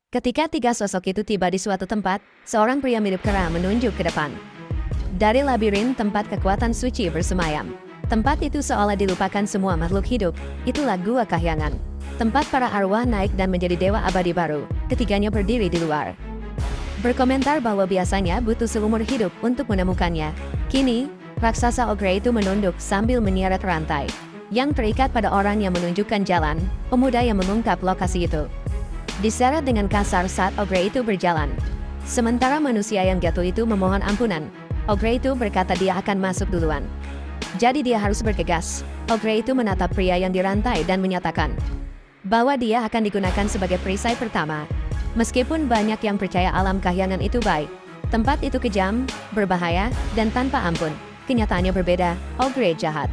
Ketika tiga sosok itu tiba di suatu tempat, seorang pria mirip kera menunjuk ke depan. Dari labirin tempat kekuatan suci bersemayam. Tempat itu seolah dilupakan semua makhluk hidup. Itulah Gua Kahyangan. Tempat para arwah naik dan menjadi dewa abadi baru. Ketiganya berdiri di luar. Berkomentar bahwa biasanya butuh seumur hidup untuk menemukannya. Kini, raksasa ogre itu menunduk sambil menyeret rantai yang terikat pada orang yang menunjukkan jalan. Pemuda yang mengungkap lokasi itu diseret dengan kasar saat ogre itu berjalan. Sementara manusia yang jatuh itu memohon ampunan. Ogre itu berkata dia akan masuk duluan. Jadi dia harus bergegas. Ogre itu menatap pria yang dirantai dan menyatakan bahwa dia akan digunakan sebagai perisai pertama. Meskipun banyak yang percaya alam kahyangan itu baik, tempat itu kejam, berbahaya, dan tanpa ampun. Kenyataannya berbeda, ogre jahat.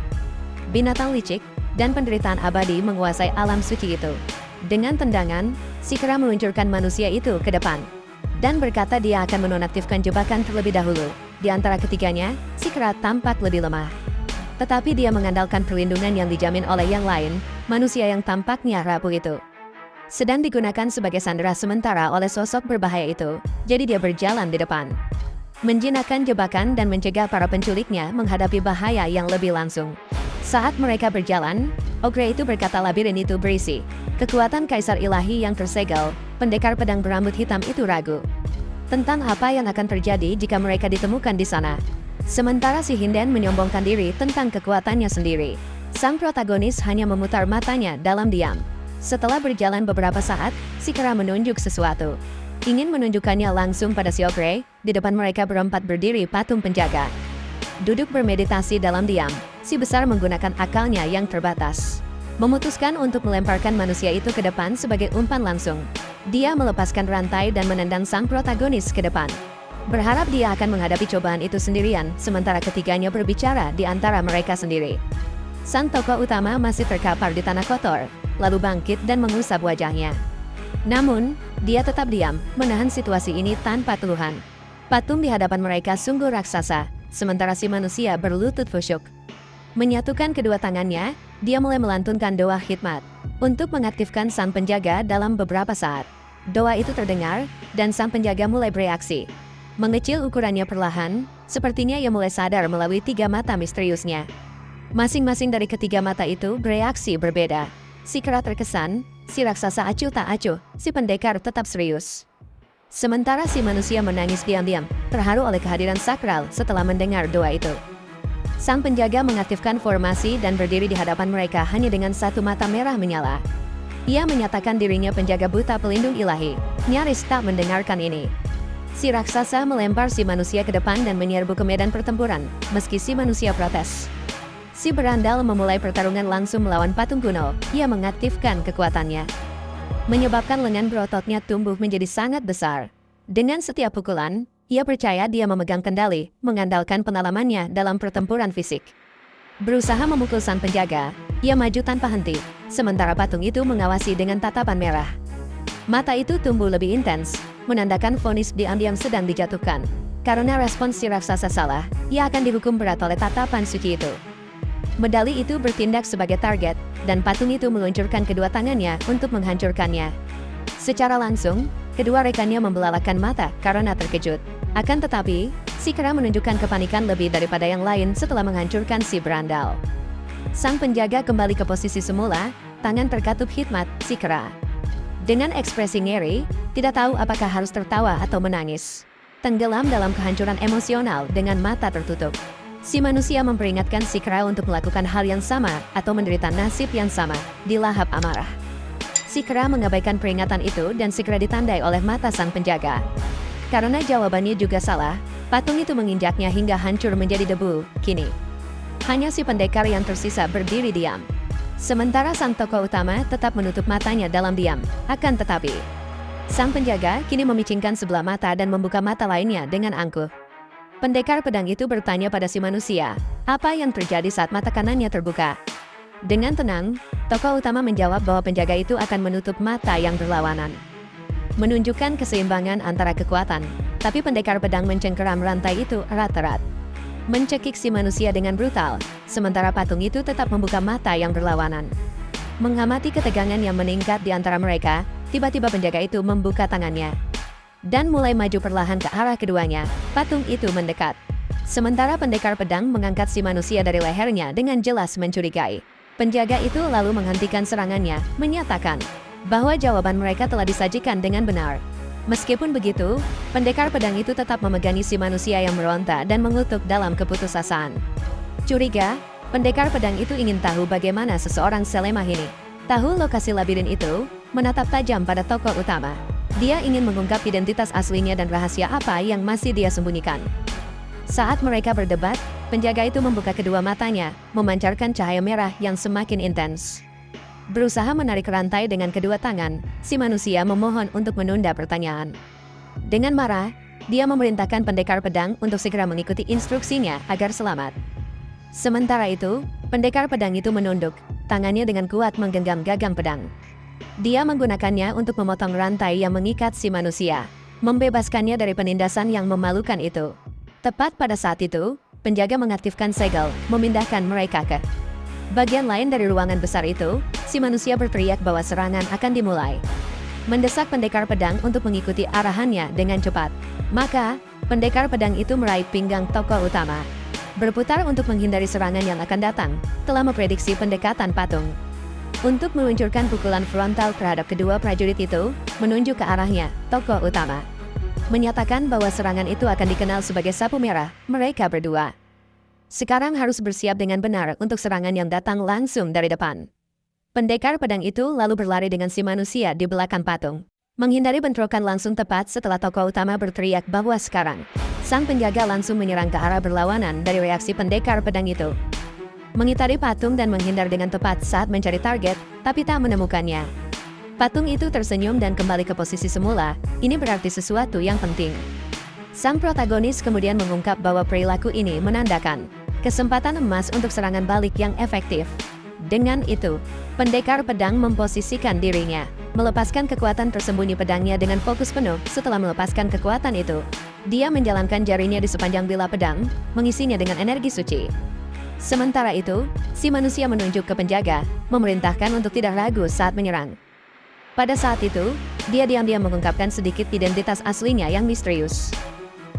Binatang licik dan penderitaan abadi menguasai alam suci itu. Dengan tendangan, si kera meluncurkan manusia itu ke depan dan berkata dia akan menonaktifkan jebakan terlebih dahulu. Di antara ketiganya, si kera tampak lebih lemah. Tetapi dia mengandalkan perlindungan yang dijamin oleh yang lain, manusia yang tampaknya rapuh itu sedang digunakan sebagai sandera sementara oleh sosok berbahaya itu, jadi dia berjalan di depan, menjinakkan jebakan dan mencegah para penculiknya menghadapi bahaya yang lebih langsung. Saat mereka berjalan, ogre itu berkata labirin itu berisi kekuatan kaisar ilahi yang tersegel. Pendekar pedang berambut hitam itu ragu tentang apa yang akan terjadi jika mereka ditemukan di sana. Sementara si Hinden menyombongkan diri tentang kekuatannya sendiri. Sang protagonis hanya memutar matanya dalam diam. Setelah berjalan beberapa saat, si kera menunjuk sesuatu. Ingin menunjukkannya langsung pada si ogre. Di depan mereka berempat berdiri patung penjaga. Duduk bermeditasi dalam diam, si besar menggunakan akalnya yang terbatas memutuskan untuk melemparkan manusia itu ke depan sebagai umpan langsung. Dia melepaskan rantai dan menendang sang protagonis ke depan, berharap dia akan menghadapi cobaan itu sendirian, sementara ketiganya berbicara di antara mereka sendiri. Sang tokoh utama masih terkapar di tanah kotor, lalu bangkit dan mengusap wajahnya. Namun, dia tetap diam, menahan situasi ini tanpa keluhan. Patung di hadapan mereka sungguh raksasa, sementara si manusia berlutut khusyuk. Menyatukan kedua tangannya, dia mulai melantunkan doa khidmat untuk mengaktifkan sang penjaga dalam beberapa saat. Doa itu terdengar, dan sang penjaga mulai bereaksi. Mengecil ukurannya perlahan, sepertinya ia mulai sadar melalui tiga mata misteriusnya. Masing-masing dari ketiga mata itu bereaksi berbeda. Si kera terkesan, si raksasa acuh tak acuh, si pendekar tetap serius. Sementara si manusia menangis diam-diam, terharu oleh kehadiran sakral setelah mendengar doa itu. Sang penjaga mengaktifkan formasi dan berdiri di hadapan mereka hanya dengan satu mata merah menyala. Ia menyatakan dirinya penjaga buta pelindung ilahi, nyaris tak mendengarkan ini. Si raksasa melempar si manusia ke depan dan menyerbu ke medan pertempuran, meski si manusia protes. Si berandal memulai pertarungan langsung melawan patung kuno. Ia mengaktifkan kekuatannya, menyebabkan lengan berototnya tumbuh menjadi sangat besar. Dengan setiap pukulan, ia percaya dia memegang kendali, mengandalkan pengalamannya dalam pertempuran fisik. Berusaha memukul sang penjaga, ia maju tanpa henti, sementara patung itu mengawasi dengan tatapan merah. Mata itu tumbuh lebih intens, menandakan vonis diam-diam sedang dijatuhkan. Karena respons si raksasa salah, ia akan dihukum berat oleh tatapan suci itu. Medali itu bertindak sebagai target, dan patung itu meluncurkan kedua tangannya untuk menghancurkannya. Secara langsung, kedua rekannya membelalakan mata karena terkejut. Akan tetapi, si kera menunjukkan kepanikan lebih daripada yang lain setelah menghancurkan si berandal. Sang penjaga kembali ke posisi semula, tangan terkatup hikmat si kera. Dengan ekspresi ngeri, tidak tahu apakah harus tertawa atau menangis. Tenggelam dalam kehancuran emosional dengan mata tertutup. Si manusia memperingatkan si kera untuk melakukan hal yang sama atau menderita nasib yang sama di lahap amarah. Si kera mengabaikan peringatan itu dan segera ditandai oleh mata sang penjaga. Karena jawabannya juga salah, patung itu menginjaknya hingga hancur menjadi debu. Kini, hanya si pendekar yang tersisa berdiri diam. Sementara sang tokoh utama tetap menutup matanya dalam diam. Akan tetapi, sang penjaga kini memicingkan sebelah mata dan membuka mata lainnya dengan angkuh. Pendekar pedang itu bertanya pada si manusia, apa yang terjadi saat mata kanannya terbuka. Dengan tenang, tokoh utama menjawab bahwa penjaga itu akan menutup mata yang berlawanan, menunjukkan keseimbangan antara kekuatan. Tapi pendekar pedang mencengkeram rantai itu erat-erat, mencekik si manusia dengan brutal, sementara patung itu tetap membuka mata yang berlawanan. Mengamati ketegangan yang meningkat di antara mereka, tiba-tiba penjaga itu membuka tangannya dan mulai maju perlahan ke arah keduanya. Patung itu mendekat. Sementara pendekar pedang mengangkat si manusia dari lehernya dengan jelas mencurigai. Penjaga itu lalu menghentikan serangannya, menyatakan bahwa jawaban mereka telah disajikan dengan benar. Meskipun begitu, pendekar pedang itu tetap memegangi si manusia yang meronta dan mengutuk dalam keputusasaan. Curiga, pendekar pedang itu ingin tahu bagaimana seseorang selemah ini tahu lokasi labirin itu, menatap tajam pada tokoh utama. Dia ingin mengungkap identitas aslinya dan rahasia apa yang masih dia sembunyikan. Saat mereka berdebat, penjaga itu membuka kedua matanya, memancarkan cahaya merah yang semakin intens. Berusaha menarik rantai dengan kedua tangan, si manusia memohon untuk menunda pertanyaan. Dengan marah, dia memerintahkan pendekar pedang untuk segera mengikuti instruksinya agar selamat. Sementara itu, pendekar pedang itu menunduk, tangannya dengan kuat menggenggam gagang pedang. Dia menggunakannya untuk memotong rantai yang mengikat si manusia, membebaskannya dari penindasan yang memalukan itu. Tepat pada saat itu, penjaga mengaktifkan segel, memindahkan mereka ke bagian lain dari ruangan besar itu. Si manusia berteriak bahwa serangan akan dimulai, mendesak pendekar pedang untuk mengikuti arahannya dengan cepat. Maka, pendekar pedang itu meraih pinggang tokoh utama. Berputar untuk menghindari serangan yang akan datang, telah memprediksi pendekatan patung. Untuk meluncurkan pukulan frontal terhadap kedua prajurit itu, menunjuk ke arahnya, tokoh utama menyatakan bahwa serangan itu akan dikenal sebagai sapu merah mereka berdua. Sekarang harus bersiap dengan benar untuk serangan yang datang langsung dari depan. Pendekar pedang itu lalu berlari dengan si manusia di belakang patung, menghindari bentrokan langsung tepat setelah tokoh utama berteriak bahwa sekarang sang penjaga langsung menyerang ke arah berlawanan dari reaksi pendekar pedang itu. Mengitari patung dan menghindar dengan tepat saat mencari target, tapi tak menemukannya. Patung itu tersenyum dan kembali ke posisi semula. Ini berarti sesuatu yang penting. Sang protagonis kemudian mengungkap bahwa perilaku ini menandakan kesempatan emas untuk serangan balik yang efektif. Dengan itu, pendekar pedang memposisikan dirinya, melepaskan kekuatan tersembunyi pedangnya dengan fokus penuh. Setelah melepaskan kekuatan itu, dia menjalankan jarinya di sepanjang bilah pedang, mengisinya dengan energi suci. Sementara itu, si manusia menunjuk ke penjaga, memerintahkan untuk tidak ragu saat menyerang. Pada saat itu, dia diam-diam mengungkapkan sedikit identitas aslinya yang misterius.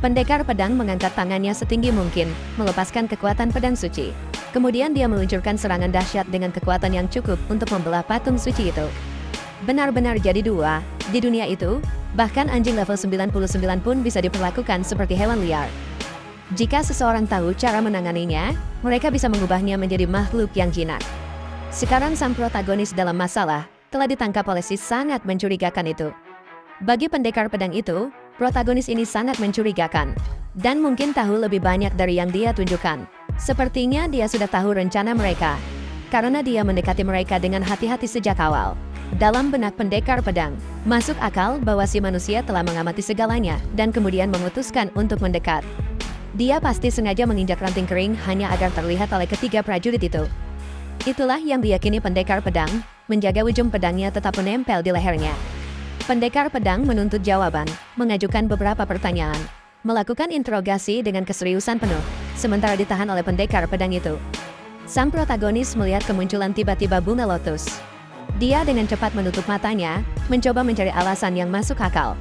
Pendekar pedang mengangkat tangannya setinggi mungkin, melepaskan kekuatan pedang suci. Kemudian dia meluncurkan serangan dahsyat dengan kekuatan yang cukup untuk membelah patung suci itu. Benar-benar jadi dua. Di dunia itu, bahkan anjing level 99 pun bisa diperlakukan seperti hewan liar. Jika seseorang tahu cara menanganinya, mereka bisa mengubahnya menjadi makhluk yang jinak. Sekarang sang protagonis dalam masalah telah ditangkap oleh si sangat mencurigakan itu. Bagi pendekar pedang itu, protagonis ini sangat mencurigakan, dan mungkin tahu lebih banyak dari yang dia tunjukkan. Sepertinya dia sudah tahu rencana mereka, karena dia mendekati mereka dengan hati-hati sejak awal. Dalam benak pendekar pedang, masuk akal bahwa si manusia telah mengamati segalanya, dan kemudian memutuskan untuk mendekat. Dia pasti sengaja menginjak ranting kering hanya agar terlihat oleh ketiga prajurit itu. Itulah yang diyakini pendekar pedang, menjaga ujung pedangnya tetap menempel di lehernya. Pendekar pedang menuntut jawaban, mengajukan beberapa pertanyaan, melakukan interogasi dengan keseriusan penuh, sementara ditahan oleh pendekar pedang itu. Sang protagonis melihat kemunculan tiba-tiba bunga lotus. Dia dengan cepat menutup matanya, mencoba mencari alasan yang masuk akal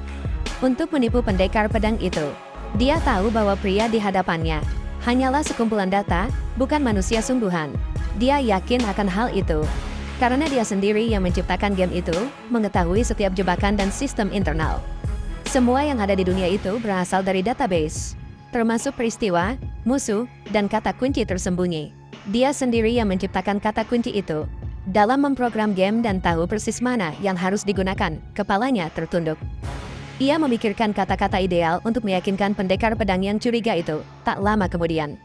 untuk menipu pendekar pedang itu. Dia tahu bahwa pria di hadapannya hanyalah sekumpulan data, bukan manusia sungguhan. Dia yakin akan hal itu, karena dia sendiri yang menciptakan game itu, mengetahui setiap jebakan dan sistem internal. Semua yang ada di dunia itu berasal dari database, termasuk peristiwa, musuh, dan kata kunci tersembunyi. Dia sendiri yang menciptakan kata kunci itu. Dalam memprogram game dan tahu persis mana yang harus digunakan, kepalanya tertunduk. Ia memikirkan kata-kata ideal untuk meyakinkan pendekar pedang yang curiga itu. Tak lama kemudian,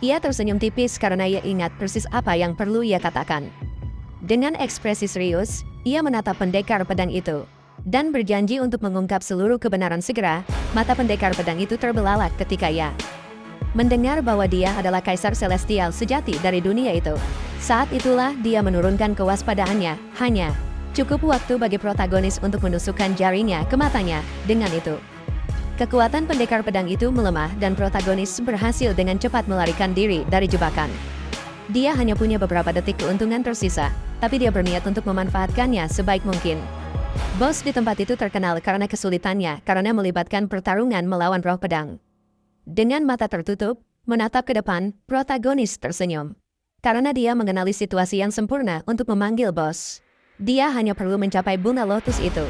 ia tersenyum tipis karena ia ingat persis apa yang perlu ia katakan. Dengan ekspresi serius, ia menatap pendekar pedang itu dan berjanji untuk mengungkap seluruh kebenaran segera. Mata pendekar pedang itu terbelalak ketika ia mendengar bahwa dia adalah kaisar celestial sejati dari dunia itu. Saat itulah dia menurunkan kewaspadaannya. Hanya cukup waktu bagi protagonis untuk menusukkan jarinya ke matanya. Dengan itu, kekuatan pendekar pedang itu melemah dan protagonis berhasil dengan cepat melarikan diri dari jebakan. Dia hanya punya beberapa detik keuntungan tersisa, tapi dia berniat untuk memanfaatkannya sebaik mungkin. Bos di tempat itu terkenal karena kesulitannya karena melibatkan pertarungan melawan roh pedang. Dengan mata tertutup, menatap ke depan, protagonis tersenyum. Karena dia mengenali situasi yang sempurna untuk memanggil bos. Dia hanya perlu mencapai bunga lotus itu.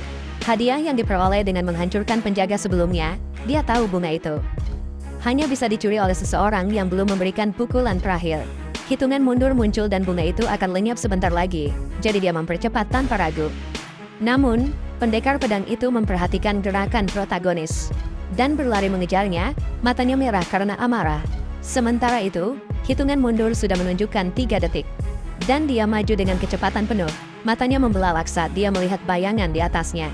Hadiah yang diperoleh dengan menghancurkan penjaga sebelumnya, dia tahu bunga itu hanya bisa dicuri oleh seseorang yang belum memberikan pukulan terakhir. Hitungan mundur muncul dan bunga itu akan lenyap sebentar lagi, jadi dia mempercepat tanpa ragu. Namun, pendekar pedang itu memperhatikan gerakan protagonis dan berlari mengejarnya, matanya merah karena amarah. Sementara itu, hitungan mundur sudah menunjukkan 3 detik. Dan dia maju dengan kecepatan penuh, matanya membelalak saat dia melihat bayangan di atasnya.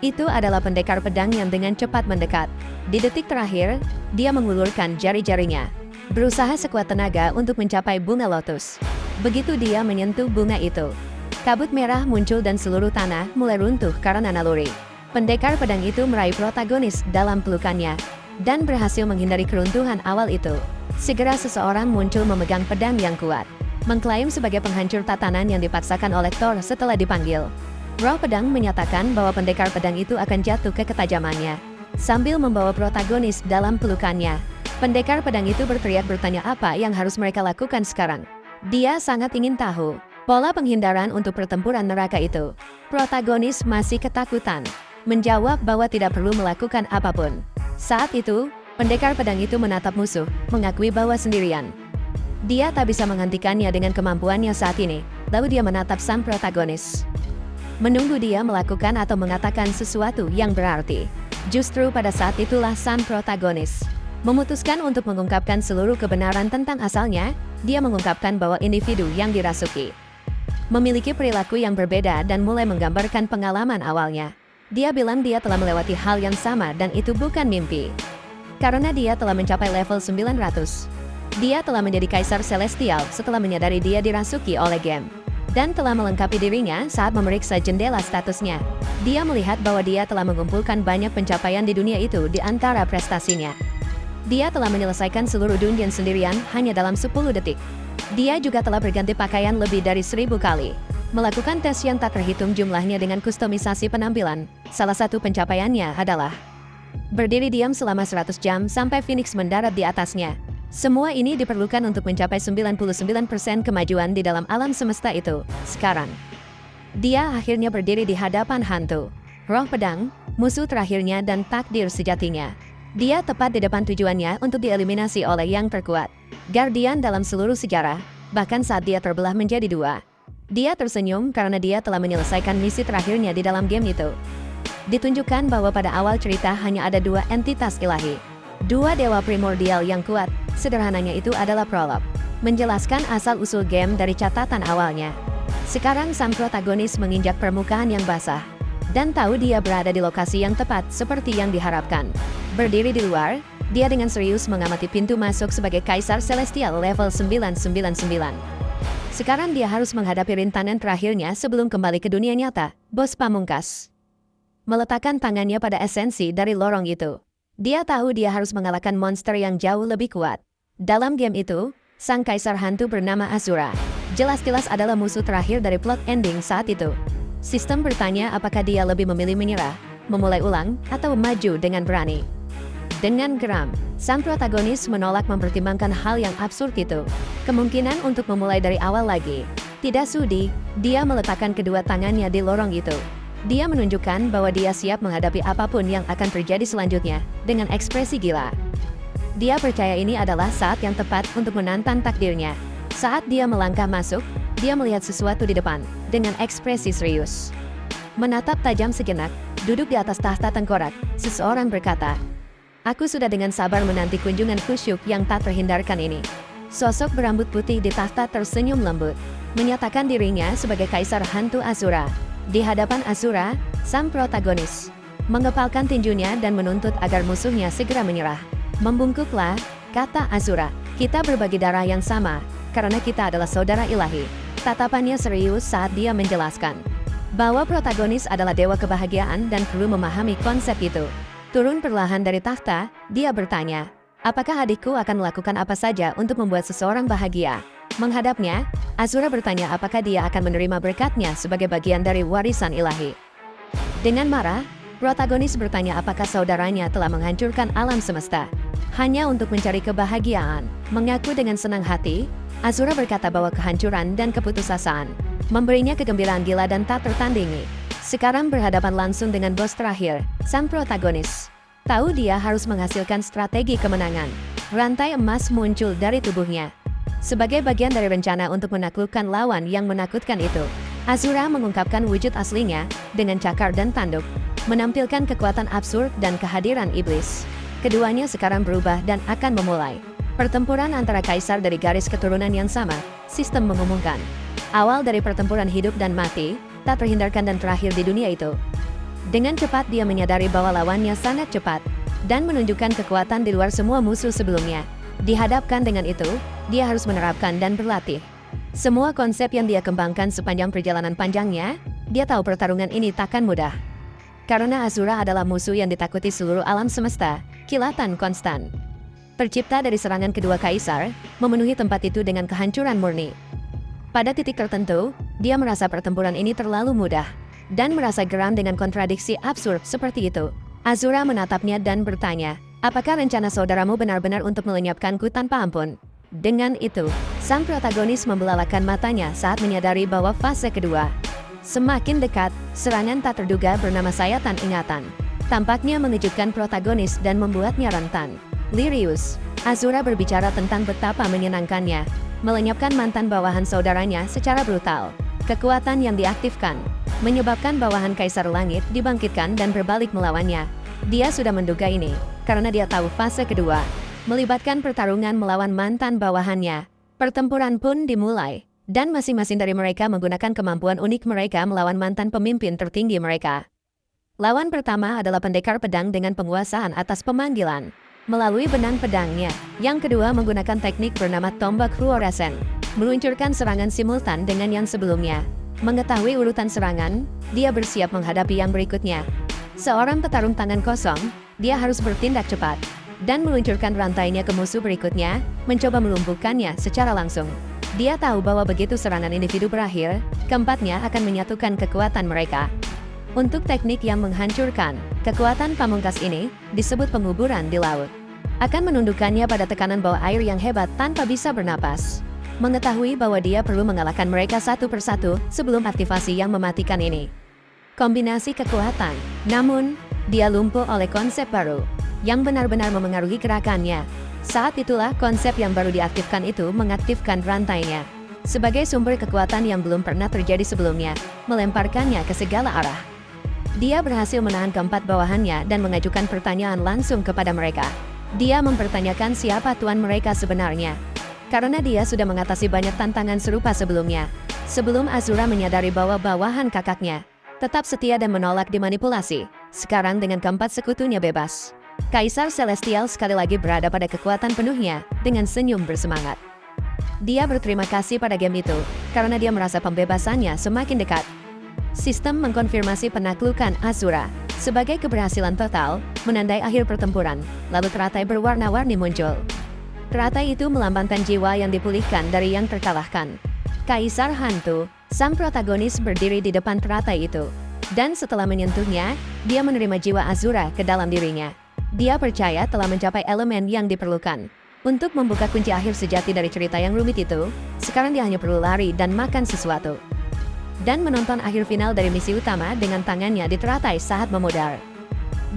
Itu adalah pendekar pedang yang dengan cepat mendekat. Di detik terakhir, dia mengulurkan jari-jarinya, berusaha sekuat tenaga untuk mencapai bunga lotus. Begitu dia menyentuh bunga itu, kabut merah muncul dan seluruh tanah mulai runtuh karena naluri. Pendekar pedang itu meraih protagonis dalam pelukannya, dan berhasil menghindari keruntuhan awal itu. Segera seseorang muncul memegang pedang yang kuat, mengklaim sebagai penghancur tatanan yang dipaksakan oleh Thor setelah dipanggil. Roh pedang menyatakan bahwa pendekar pedang itu akan jatuh ke ketajamannya. Sambil membawa protagonis dalam pelukannya, pendekar pedang itu berteriak bertanya apa yang harus mereka lakukan sekarang. Dia sangat ingin tahu pola penghindaran untuk pertempuran neraka itu. Protagonis masih ketakutan, menjawab bahwa tidak perlu melakukan apapun. Saat itu, pendekar pedang itu menatap musuh, mengakui bahwa sendirian. Dia tak bisa menghentikannya dengan kemampuannya saat ini, lalu dia menatap sang protagonis, menunggu dia melakukan atau mengatakan sesuatu yang berarti. Justru pada saat itulah sang protagonis memutuskan untuk mengungkapkan seluruh kebenaran tentang asalnya. Dia mengungkapkan bahwa individu yang dirasuki memiliki perilaku yang berbeda dan mulai menggambarkan pengalaman awalnya. Dia bilang dia telah melewati hal yang sama dan itu bukan mimpi. Karena dia telah mencapai level 900. Dia telah menjadi Kaisar Celestial setelah menyadari dia dirasuki oleh game. Dan telah melengkapi dirinya saat memeriksa jendela statusnya. Dia melihat bahwa dia telah mengumpulkan banyak pencapaian di dunia itu di antara prestasinya. Dia telah menyelesaikan seluruh dungeon sendirian hanya dalam 10 detik. Dia juga telah berganti pakaian lebih dari 1000 kali. Melakukan tes yang tak terhitung jumlahnya dengan kustomisasi penampilan. Salah satu pencapaiannya adalah berdiri diam selama 100 jam sampai Phoenix mendarat di atasnya. Semua ini diperlukan untuk mencapai 99% kemajuan di dalam alam semesta itu. Sekarang, dia akhirnya berdiri di hadapan hantu, roh pedang, musuh terakhirnya dan takdir sejatinya. Dia tepat di depan tujuannya untuk dieliminasi oleh yang terkuat, Guardian dalam seluruh sejarah, bahkan saat dia terbelah menjadi 2. Dia tersenyum karena dia telah menyelesaikan misi terakhirnya di dalam game itu. Ditunjukkan bahwa pada awal cerita hanya ada 2 entitas ilahi, 2 dewa primordial yang kuat. Sederhananya itu adalah prolog, menjelaskan asal-usul game dari catatan awalnya. Sekarang sang protagonis menginjak permukaan yang basah, dan tahu dia berada di lokasi yang tepat seperti yang diharapkan. Berdiri di luar, dia dengan serius mengamati pintu masuk sebagai Kaisar Celestial level 999. Sekarang dia harus menghadapi rintangan terakhirnya sebelum kembali ke dunia nyata, bos pamungkas. Meletakkan tangannya pada esensi dari lorong itu. Dia tahu dia harus mengalahkan monster yang jauh lebih kuat. Dalam game itu, sang kaisar hantu bernama Asura jelas-jelas adalah musuh terakhir dari plot ending saat itu. Sistem bertanya apakah dia lebih memilih menyerah, memulai ulang, atau maju dengan berani. Dengan geram, sang protagonis menolak mempertimbangkan hal yang absurd itu. Kemungkinan untuk memulai dari awal lagi. Tidak sudi, dia meletakkan kedua tangannya di lorong itu. Dia menunjukkan bahwa dia siap menghadapi apapun yang akan terjadi selanjutnya, dengan ekspresi gila. Dia percaya ini adalah saat yang tepat untuk menantang takdirnya. Saat dia melangkah masuk, dia melihat sesuatu di depan, dengan ekspresi serius. Menatap tajam sejenak, duduk di atas tahta tengkorak, seseorang berkata, "Aku sudah dengan sabar menanti kunjungan khusyuk yang tak terhindarkan ini." Sosok berambut putih di tahta tersenyum lembut, menyatakan dirinya sebagai Kaisar Hantu Asura. Di hadapan Asura, sang protagonis mengepalkan tinjunya dan menuntut agar musuhnya segera menyerah. "Membungkuklah," kata Asura. "Kita berbagi darah yang sama, karena kita adalah saudara ilahi." Tatapannya serius saat dia menjelaskan bahwa protagonis adalah dewa kebahagiaan dan perlu memahami konsep itu. Turun perlahan dari tahta, dia bertanya, "Apakah adikku akan melakukan apa saja untuk membuat seseorang bahagia?" Menghadapnya, Asura bertanya apakah dia akan menerima berkatnya sebagai bagian dari warisan ilahi. Dengan marah, protagonis bertanya apakah saudaranya telah menghancurkan alam semesta hanya untuk mencari kebahagiaan. Mengaku dengan senang hati, Azura berkata bahwa kehancuran dan keputusasaan memberinya kegembiraan gila dan tak tertandingi. Sekarang berhadapan langsung dengan bos terakhir, sang protagonis tahu dia harus menghasilkan strategi kemenangan. Rantai emas muncul dari tubuhnya sebagai bagian dari rencana untuk menaklukkan lawan yang menakutkan itu. Azura mengungkapkan wujud aslinya dengan cakar dan tanduk, menampilkan kekuatan absurd dan kehadiran iblis. Keduanya sekarang berubah dan akan memulai pertempuran antara kaisar dari garis keturunan yang sama. Sistem mengumumkan awal dari pertempuran hidup dan mati, tak terhindarkan dan terakhir di dunia itu. Dengan cepat dia menyadari bahwa lawannya sangat cepat dan menunjukkan kekuatan di luar semua musuh sebelumnya. Dihadapkan dengan itu, dia harus menerapkan dan berlatih semua konsep yang dia kembangkan sepanjang perjalanan panjangnya. Dia tahu pertarungan ini takkan mudah. Karena Azura adalah musuh yang ditakuti seluruh alam semesta, kilatan konstan. Tercipta dari serangan kedua kaisar, memenuhi tempat itu dengan kehancuran murni. Pada titik tertentu, dia merasa pertempuran ini terlalu mudah, dan merasa geram dengan kontradiksi absurd seperti itu. Azura menatapnya dan bertanya, apakah rencana saudaramu benar-benar untuk melenyapkanku tanpa ampun? Dengan itu, sang protagonis membelalakan matanya saat menyadari bahwa fase kedua semakin dekat. Serangan tak terduga bernama sayatan ingatan tampaknya mengejutkan protagonis dan membuatnya rentan. Lirius, Azura berbicara tentang betapa menyenangkannya melenyapkan mantan bawahan saudaranya secara brutal. Kekuatan yang diaktifkan menyebabkan bawahan Kaisar Langit dibangkitkan dan berbalik melawannya. Dia sudah menduga ini karena dia tahu fase kedua melibatkan pertarungan melawan mantan bawahannya. Pertempuran pun dimulai, dan masing-masing dari mereka menggunakan kemampuan unik mereka melawan mantan pemimpin tertinggi mereka. Lawan pertama adalah pendekar pedang dengan penguasaan atas pemanggilan melalui benang pedangnya. Yang kedua menggunakan teknik bernama tombak fluoresen, meluncurkan serangan simultan dengan yang sebelumnya. Mengetahui urutan serangan, dia bersiap menghadapi yang berikutnya. Seorang petarung tangan kosong, dia harus bertindak cepat dan meluncurkan rantainya ke musuh berikutnya, mencoba melumpuhkannya secara langsung. Dia tahu bahwa begitu serangan individu berakhir, keempatnya akan menyatukan kekuatan mereka. Untuk teknik yang menghancurkan, kekuatan pamungkas ini disebut penguburan di laut. Akan menundukkannya pada tekanan bawah air yang hebat tanpa bisa bernapas. Mengetahui bahwa dia perlu mengalahkan mereka satu persatu sebelum aktivasi yang mematikan ini. Kombinasi kekuatan, namun dia lumpuh oleh konsep baru yang benar-benar memengaruhi gerakannya. Saat itulah konsep yang baru diaktifkan itu mengaktifkan rantainya sebagai sumber kekuatan yang belum pernah terjadi sebelumnya, melemparkannya ke segala arah. Dia berhasil menahan keempat bawahannya dan mengajukan pertanyaan langsung kepada mereka. Dia mempertanyakan siapa tuan mereka sebenarnya, karena dia sudah mengatasi banyak tantangan serupa sebelumnya. Sebelum Azura menyadari bahwa bawahan kakaknya tetap setia dan menolak dimanipulasi, sekarang dengan keempat sekutunya bebas, Kaisar Celestial sekali lagi berada pada kekuatan penuhnya dengan senyum bersemangat. Dia berterima kasih pada game itu karena dia merasa pembebasannya semakin dekat. Sistem mengkonfirmasi penaklukan Azura sebagai keberhasilan total, menandai akhir pertempuran. Lalu teratai berwarna-warni muncul. Teratai itu melambangkan jiwa yang dipulihkan dari yang terkalahkan. Kaisar Hantu, sang protagonis, berdiri di depan teratai itu, dan setelah menyentuhnya, dia menerima jiwa Azura ke dalam dirinya. Dia percaya telah mencapai elemen yang diperlukan untuk membuka kunci akhir sejati dari cerita yang rumit itu. Sekarang dia hanya perlu lari dan makan sesuatu, dan menonton akhir final dari misi utama dengan tangannya di teratai saat memudar.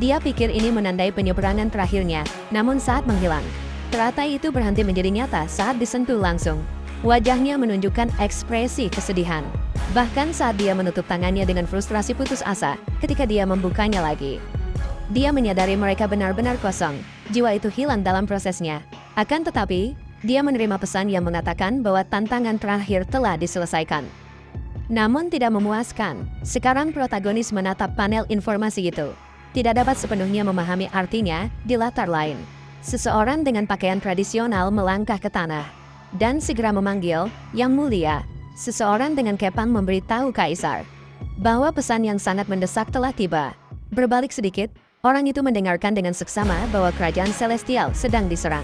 Dia pikir ini menandai penyeberangan terakhirnya, namun saat menghilang, teratai itu berhenti menjadi nyata saat disentuh langsung. Wajahnya menunjukkan ekspresi kesedihan, bahkan saat dia menutup tangannya dengan frustrasi putus asa ketika dia membukanya lagi. Dia menyadari mereka benar-benar kosong, jiwa itu hilang dalam prosesnya. Akan tetapi, dia menerima pesan yang mengatakan bahwa tantangan terakhir telah diselesaikan. Namun tidak memuaskan, sekarang protagonis menatap panel informasi itu. Tidak dapat sepenuhnya memahami artinya di latar lain. Seseorang dengan pakaian tradisional melangkah ke tanah dan segera memanggil, "Yang Mulia." Seseorang dengan kepang memberitahu Kaisar bahwa pesan yang sangat mendesak telah tiba. Berbalik sedikit, orang itu mendengarkan dengan seksama bahwa kerajaan Celestial sedang diserang.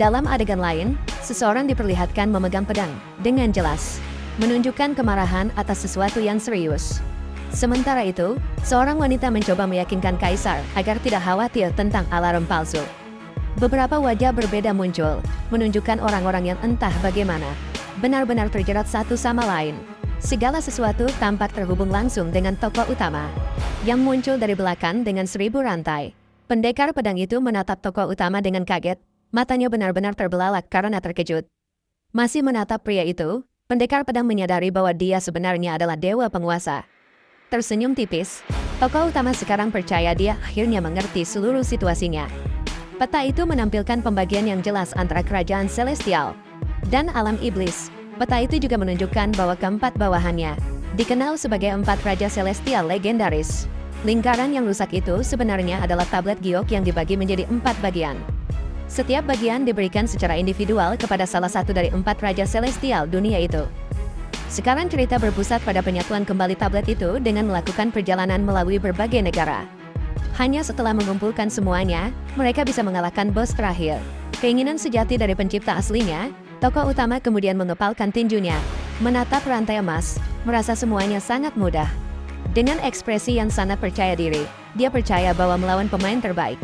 Dalam adegan lain, seseorang diperlihatkan memegang pedang dengan jelas, menunjukkan kemarahan atas sesuatu yang serius. Sementara itu, seorang wanita mencoba meyakinkan kaisar agar tidak khawatir tentang alarm palsu. Beberapa wajah berbeda muncul, menunjukkan orang-orang yang entah bagaimana benar-benar terjerat satu sama lain. Segala sesuatu tampak terhubung langsung dengan tokoh utama yang muncul dari belakang dengan 1000 rantai. Pendekar pedang itu menatap tokoh utama dengan kaget, matanya benar-benar terbelalak karena terkejut. Masih menatap pria itu, pendekar pedang menyadari bahwa dia sebenarnya adalah dewa penguasa. Tersenyum tipis, tokoh utama sekarang percaya dia akhirnya mengerti seluruh situasinya. Peta itu menampilkan pembagian yang jelas antara kerajaan celestial dan alam iblis. Peta itu juga menunjukkan bahwa keempat bawahannya dikenal sebagai 4 raja celestial legendaris. Lingkaran yang rusak itu sebenarnya adalah tablet giok yang dibagi menjadi 4 bagian. Setiap bagian diberikan secara individual kepada salah satu dari 4 raja celestial dunia itu. Sekarang cerita berpusat pada penyatuan kembali tablet itu dengan melakukan perjalanan melalui berbagai negara. Hanya setelah mengumpulkan semuanya, mereka bisa mengalahkan bos terakhir. Keinginan sejati dari pencipta aslinya, tokoh utama kemudian mengepalkan tinjunya, menatap rantai emas, merasa semuanya sangat mudah. Dengan ekspresi yang sangat percaya diri, dia percaya bahwa melawan pemain terbaik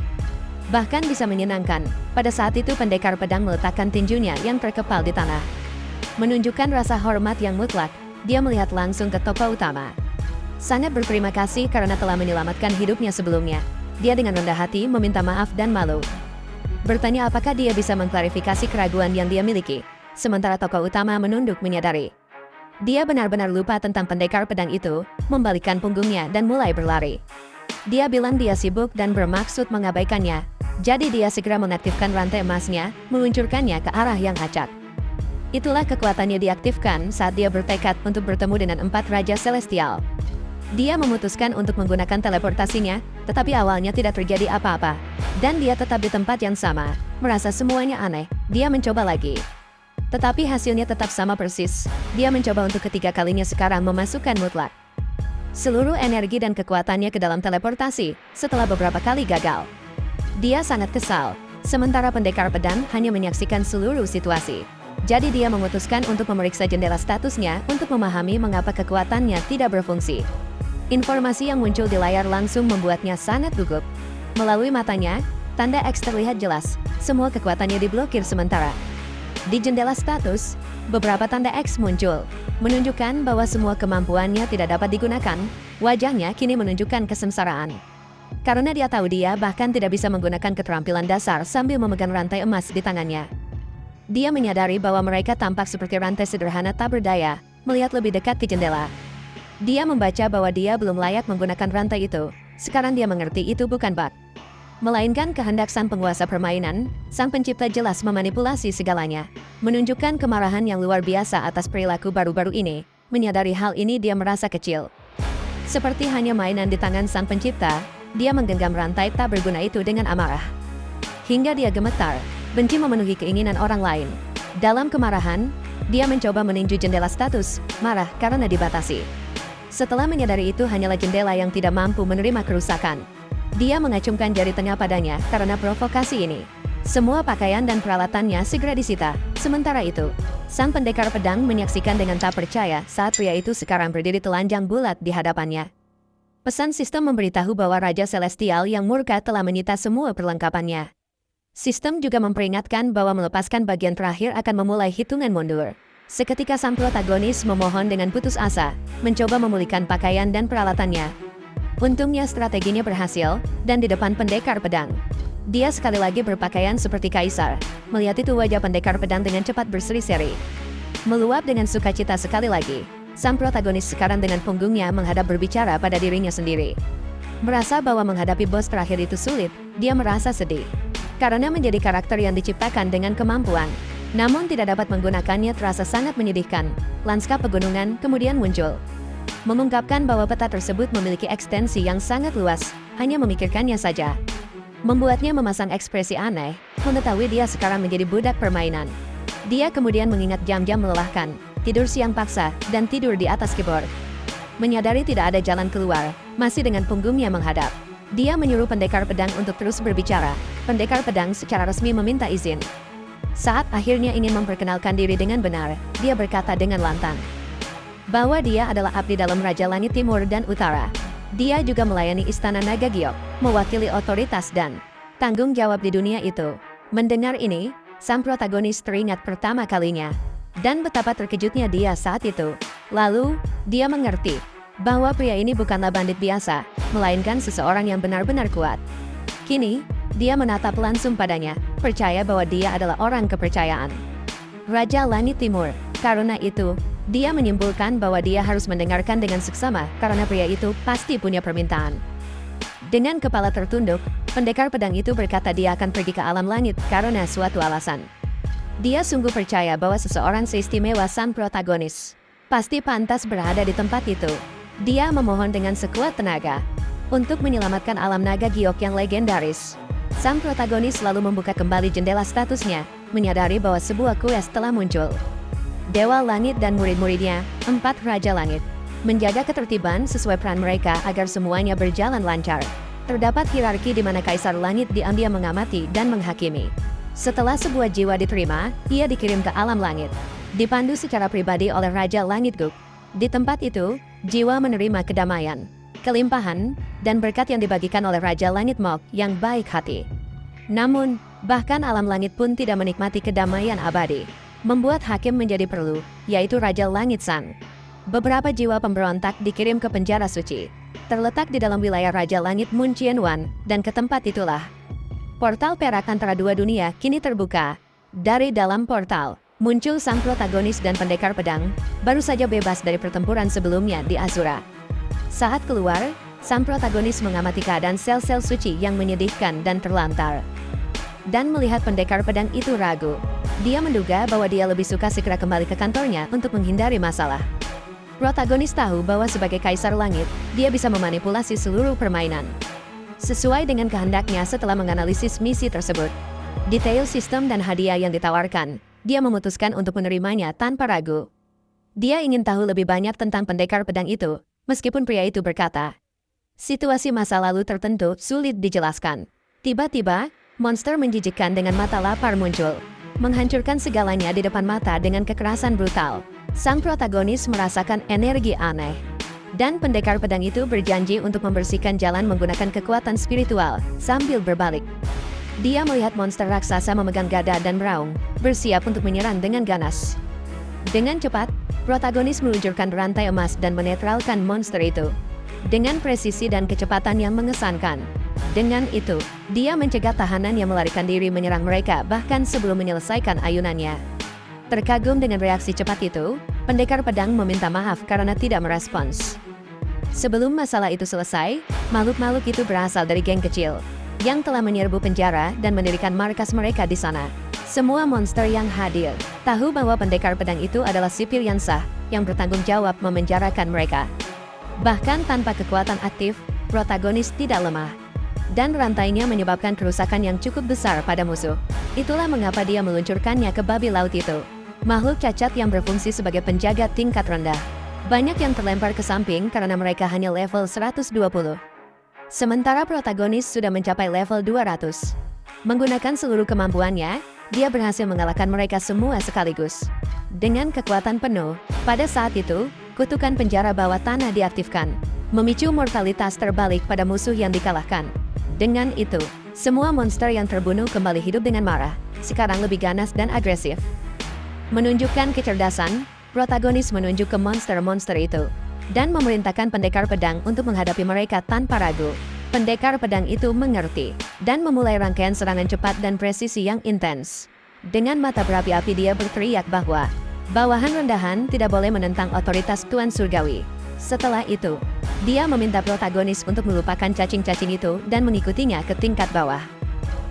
bahkan bisa menyenangkan. Pada saat itu pendekar pedang meletakkan tinjunya yang terkepal di tanah. Menunjukkan rasa hormat yang mutlak, dia melihat langsung ke tokoh utama. Sangat berterima kasih karena telah menyelamatkan hidupnya sebelumnya. Dia dengan rendah hati meminta maaf dan malu. Bertanya apakah dia bisa mengklarifikasi keraguan yang dia miliki. Sementara tokoh utama menunduk menyadari dia benar-benar lupa tentang pendekar pedang itu, membalikkan punggungnya dan mulai berlari. Dia bilang dia sibuk dan bermaksud mengabaikannya. Jadi dia segera mengaktifkan rantai emasnya, meluncurkannya ke arah yang acak. Itulah kekuatannya diaktifkan saat dia bertekad untuk bertemu dengan 4 raja celestial. Dia memutuskan untuk menggunakan teleportasinya, tetapi awalnya tidak terjadi apa-apa. Dan dia tetap di tempat yang sama, merasa semuanya aneh. Dia mencoba lagi. Tetapi hasilnya tetap sama persis. Dia mencoba untuk ketiga kalinya sekarang memasukkan mutlak seluruh energi dan kekuatannya ke dalam teleportasi, setelah beberapa kali gagal. Dia sangat kesal, sementara pendekar pedang hanya menyaksikan seluruh situasi. Jadi dia memutuskan untuk memeriksa jendela statusnya untuk memahami mengapa kekuatannya tidak berfungsi. Informasi yang muncul di layar langsung membuatnya sangat gugup. Melalui matanya, tanda X terlihat jelas, semua kekuatannya diblokir sementara. Di jendela status, beberapa tanda X muncul, menunjukkan bahwa semua kemampuannya tidak dapat digunakan. Wajahnya kini menunjukkan kesengsaraan. Karena dia tahu dia bahkan tidak bisa menggunakan keterampilan dasar sambil memegang rantai emas di tangannya. Dia menyadari bahwa mereka tampak seperti rantai sederhana tak berdaya, melihat lebih dekat ke jendela. Dia membaca bahwa dia belum layak menggunakan rantai itu. Sekarang dia mengerti itu bukan bug, melainkan kehendak sang penguasa permainan. Sang pencipta jelas memanipulasi segalanya, menunjukkan kemarahan yang luar biasa atas perilaku baru-baru ini. Menyadari hal ini dia merasa kecil. Seperti hanya mainan di tangan sang pencipta, dia menggenggam rantai tak berguna itu dengan amarah. Hingga dia gemetar, benci memenuhi keinginan orang lain. Dalam kemarahan, dia mencoba meninju jendela status, marah karena dibatasi. Setelah menyadari itu hanyalah jendela yang tidak mampu menerima kerusakan, dia mengacungkan jari tengah padanya karena provokasi ini. Semua pakaian dan peralatannya segera disita. Sementara itu, sang pendekar pedang menyaksikan dengan tak percaya saat pria itu sekarang berdiri telanjang bulat di hadapannya. Pesan sistem memberitahu bahwa Raja Celestial yang murka telah menyita semua perlengkapannya. Sistem juga memperingatkan bahwa melepaskan bagian terakhir akan memulai hitungan mundur. Seketika sang protagonis memohon dengan putus asa, mencoba memulihkan pakaian dan peralatannya. Untungnya strateginya berhasil, dan di depan pendekar pedang, dia sekali lagi berpakaian seperti kaisar. Melihat itu wajah pendekar pedang dengan cepat berseri-seri, meluap dengan sukacita sekali lagi. Sang protagonis sekarang dengan punggungnya menghadap berbicara pada dirinya sendiri. Merasa bahwa menghadapi bos terakhir itu sulit, dia merasa sedih. Karena menjadi karakter yang diciptakan dengan kemampuan, namun tidak dapat menggunakannya terasa sangat menyedihkan. Lanskap pegunungan kemudian muncul, mengungkapkan bahwa peta tersebut memiliki ekstensi yang sangat luas, hanya memikirkannya saja membuatnya memasang ekspresi aneh, mengetahui dia sekarang menjadi budak permainan. Dia kemudian mengingat jam-jam melelahkan, tidur siang paksa, dan tidur di atas keyboard. Menyadari tidak ada jalan keluar, masih dengan punggungnya menghadap, dia menyuruh pendekar pedang untuk terus berbicara. Pendekar pedang secara resmi meminta izin. Saat akhirnya ingin memperkenalkan diri dengan benar, dia berkata dengan lantang, bahwa dia adalah abdi dalam Raja Langit Timur dan Utara. Dia juga melayani Istana Naga Giok, mewakili otoritas dan tanggung jawab di dunia itu. Mendengar ini, sang protagonis teringat pertama kalinya, dan betapa terkejutnya dia saat itu. Lalu, dia mengerti bahwa pria ini bukanlah bandit biasa, melainkan seseorang yang benar-benar kuat. Kini, dia menatap langsung padanya, percaya bahwa dia adalah orang kepercayaan. Raja Langit Timur. Karena itu, dia menyimpulkan bahwa dia harus mendengarkan dengan seksama karena pria itu pasti punya permintaan. Dengan kepala tertunduk, pendekar pedang itu berkata dia akan pergi ke alam langit karena suatu alasan. Dia sungguh percaya bahwa seseorang seistimewa sang protagonis pasti pantas berada di tempat itu. Dia memohon dengan sekuat tenaga untuk menyelamatkan alam naga giok yang legendaris. Sang protagonis lalu membuka kembali jendela statusnya, menyadari bahwa sebuah quest telah muncul. Dewa Langit dan murid-muridnya, 4 Raja Langit, menjaga ketertiban sesuai peran mereka agar semuanya berjalan lancar. Terdapat hierarki di mana Kaisar Langit diambil mengamati dan menghakimi. Setelah sebuah jiwa diterima, ia dikirim ke alam langit, dipandu secara pribadi oleh Raja Langit Guk. Di tempat itu, jiwa menerima kedamaian, kelimpahan, dan berkat yang dibagikan oleh Raja Langit Mok yang baik hati. Namun, bahkan alam langit pun tidak menikmati kedamaian abadi. Membuat hakim menjadi perlu, yaitu Raja Langit Sang. Beberapa jiwa pemberontak dikirim ke penjara suci, terletak di dalam wilayah Raja Langit Mun Chien Wan, dan ke tempat itulah portal perak antara dua dunia kini terbuka. Dari dalam portal, muncul sang protagonis dan pendekar pedang, baru saja bebas dari pertempuran sebelumnya di Azura. Saat keluar, sang protagonis mengamati keadaan sel-sel suci yang menyedihkan dan terlantar. Dan melihat pendekar pedang itu ragu, dia menduga bahwa dia lebih suka segera kembali ke kantornya untuk menghindari masalah. Protagonis tahu bahwa sebagai Kaisar Langit, dia bisa memanipulasi seluruh permainan sesuai dengan kehendaknya. Setelah menganalisis misi tersebut, detail sistem dan hadiah yang ditawarkan, dia memutuskan untuk menerimanya tanpa ragu. Dia ingin tahu lebih banyak tentang pendekar pedang itu, meskipun pria itu berkata, situasi masa lalu tertentu sulit dijelaskan. Tiba-tiba, monster menjijikkan dengan mata lapar muncul, menghancurkan segalanya di depan mata dengan kekerasan brutal. Sang protagonis merasakan energi aneh, dan pendekar pedang itu berjanji untuk membersihkan jalan menggunakan kekuatan spiritual sambil berbalik. Dia melihat monster raksasa memegang gada dan meraung, bersiap untuk menyerang dengan ganas. Dengan cepat, protagonis meluncurkan rantai emas dan menetralkan monster itu dengan presisi dan kecepatan yang mengesankan. Dengan itu, dia mencegah tahanan yang melarikan diri menyerang mereka bahkan sebelum menyelesaikan ayunannya. Terkagum dengan reaksi cepat itu, pendekar pedang meminta maaf karena tidak merespons. Sebelum masalah itu selesai, makhluk-makhluk itu berasal dari geng kecil yang telah menyerbu penjara dan mendirikan markas mereka di sana. Semua monster yang hadir tahu bahwa pendekar pedang itu adalah sipil yang sah yang bertanggung jawab memenjarakan mereka. Bahkan tanpa kekuatan aktif, protagonis tidak lemah, dan rantainya menyebabkan kerusakan yang cukup besar pada musuh. Itulah mengapa dia meluncurkannya ke babi laut itu, makhluk cacat yang berfungsi sebagai penjaga tingkat rendah. Banyak yang terlempar ke samping karena mereka hanya level 120. Sementara protagonis sudah mencapai level 200. Menggunakan seluruh kemampuannya, dia berhasil mengalahkan mereka semua sekaligus. Dengan kekuatan penuh, pada saat itu, kutukan penjara bawah tanah diaktifkan, memicu mortalitas terbalik pada musuh yang dikalahkan. Dengan itu, semua monster yang terbunuh kembali hidup dengan marah, sekarang lebih ganas dan agresif. Menunjukkan kecerdasan, protagonis menunjuk ke monster-monster itu, dan memerintahkan pendekar pedang untuk menghadapi mereka tanpa ragu. Pendekar pedang itu mengerti, dan memulai rangkaian serangan cepat dan presisi yang intens. Dengan mata berapi-api dia berteriak bahwa bawahan rendahan tidak boleh menentang otoritas Tuan Surgawi. Setelah itu, dia meminta protagonis untuk melupakan cacing-cacing itu dan mengikutinya ke tingkat bawah.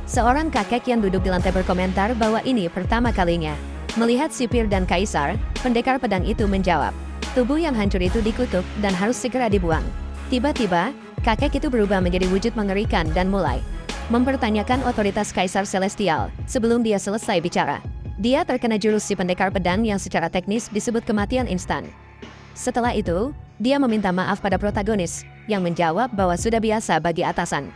Seorang kakek yang duduk di lantai berkomentar bahwa ini pertama kalinya melihat sipir dan kaisar. Pendekar pedang itu menjawab, tubuh yang hancur itu dikutuk dan harus segera dibuang. Tiba-tiba, kakek itu berubah menjadi wujud mengerikan dan mulai mempertanyakan otoritas Kaisar Celestial. Sebelum dia selesai bicara, dia terkena jurus si pendekar pedang yang secara teknis disebut kematian instan. Setelah itu, dia meminta maaf pada protagonis, yang menjawab bahwa sudah biasa bagi atasan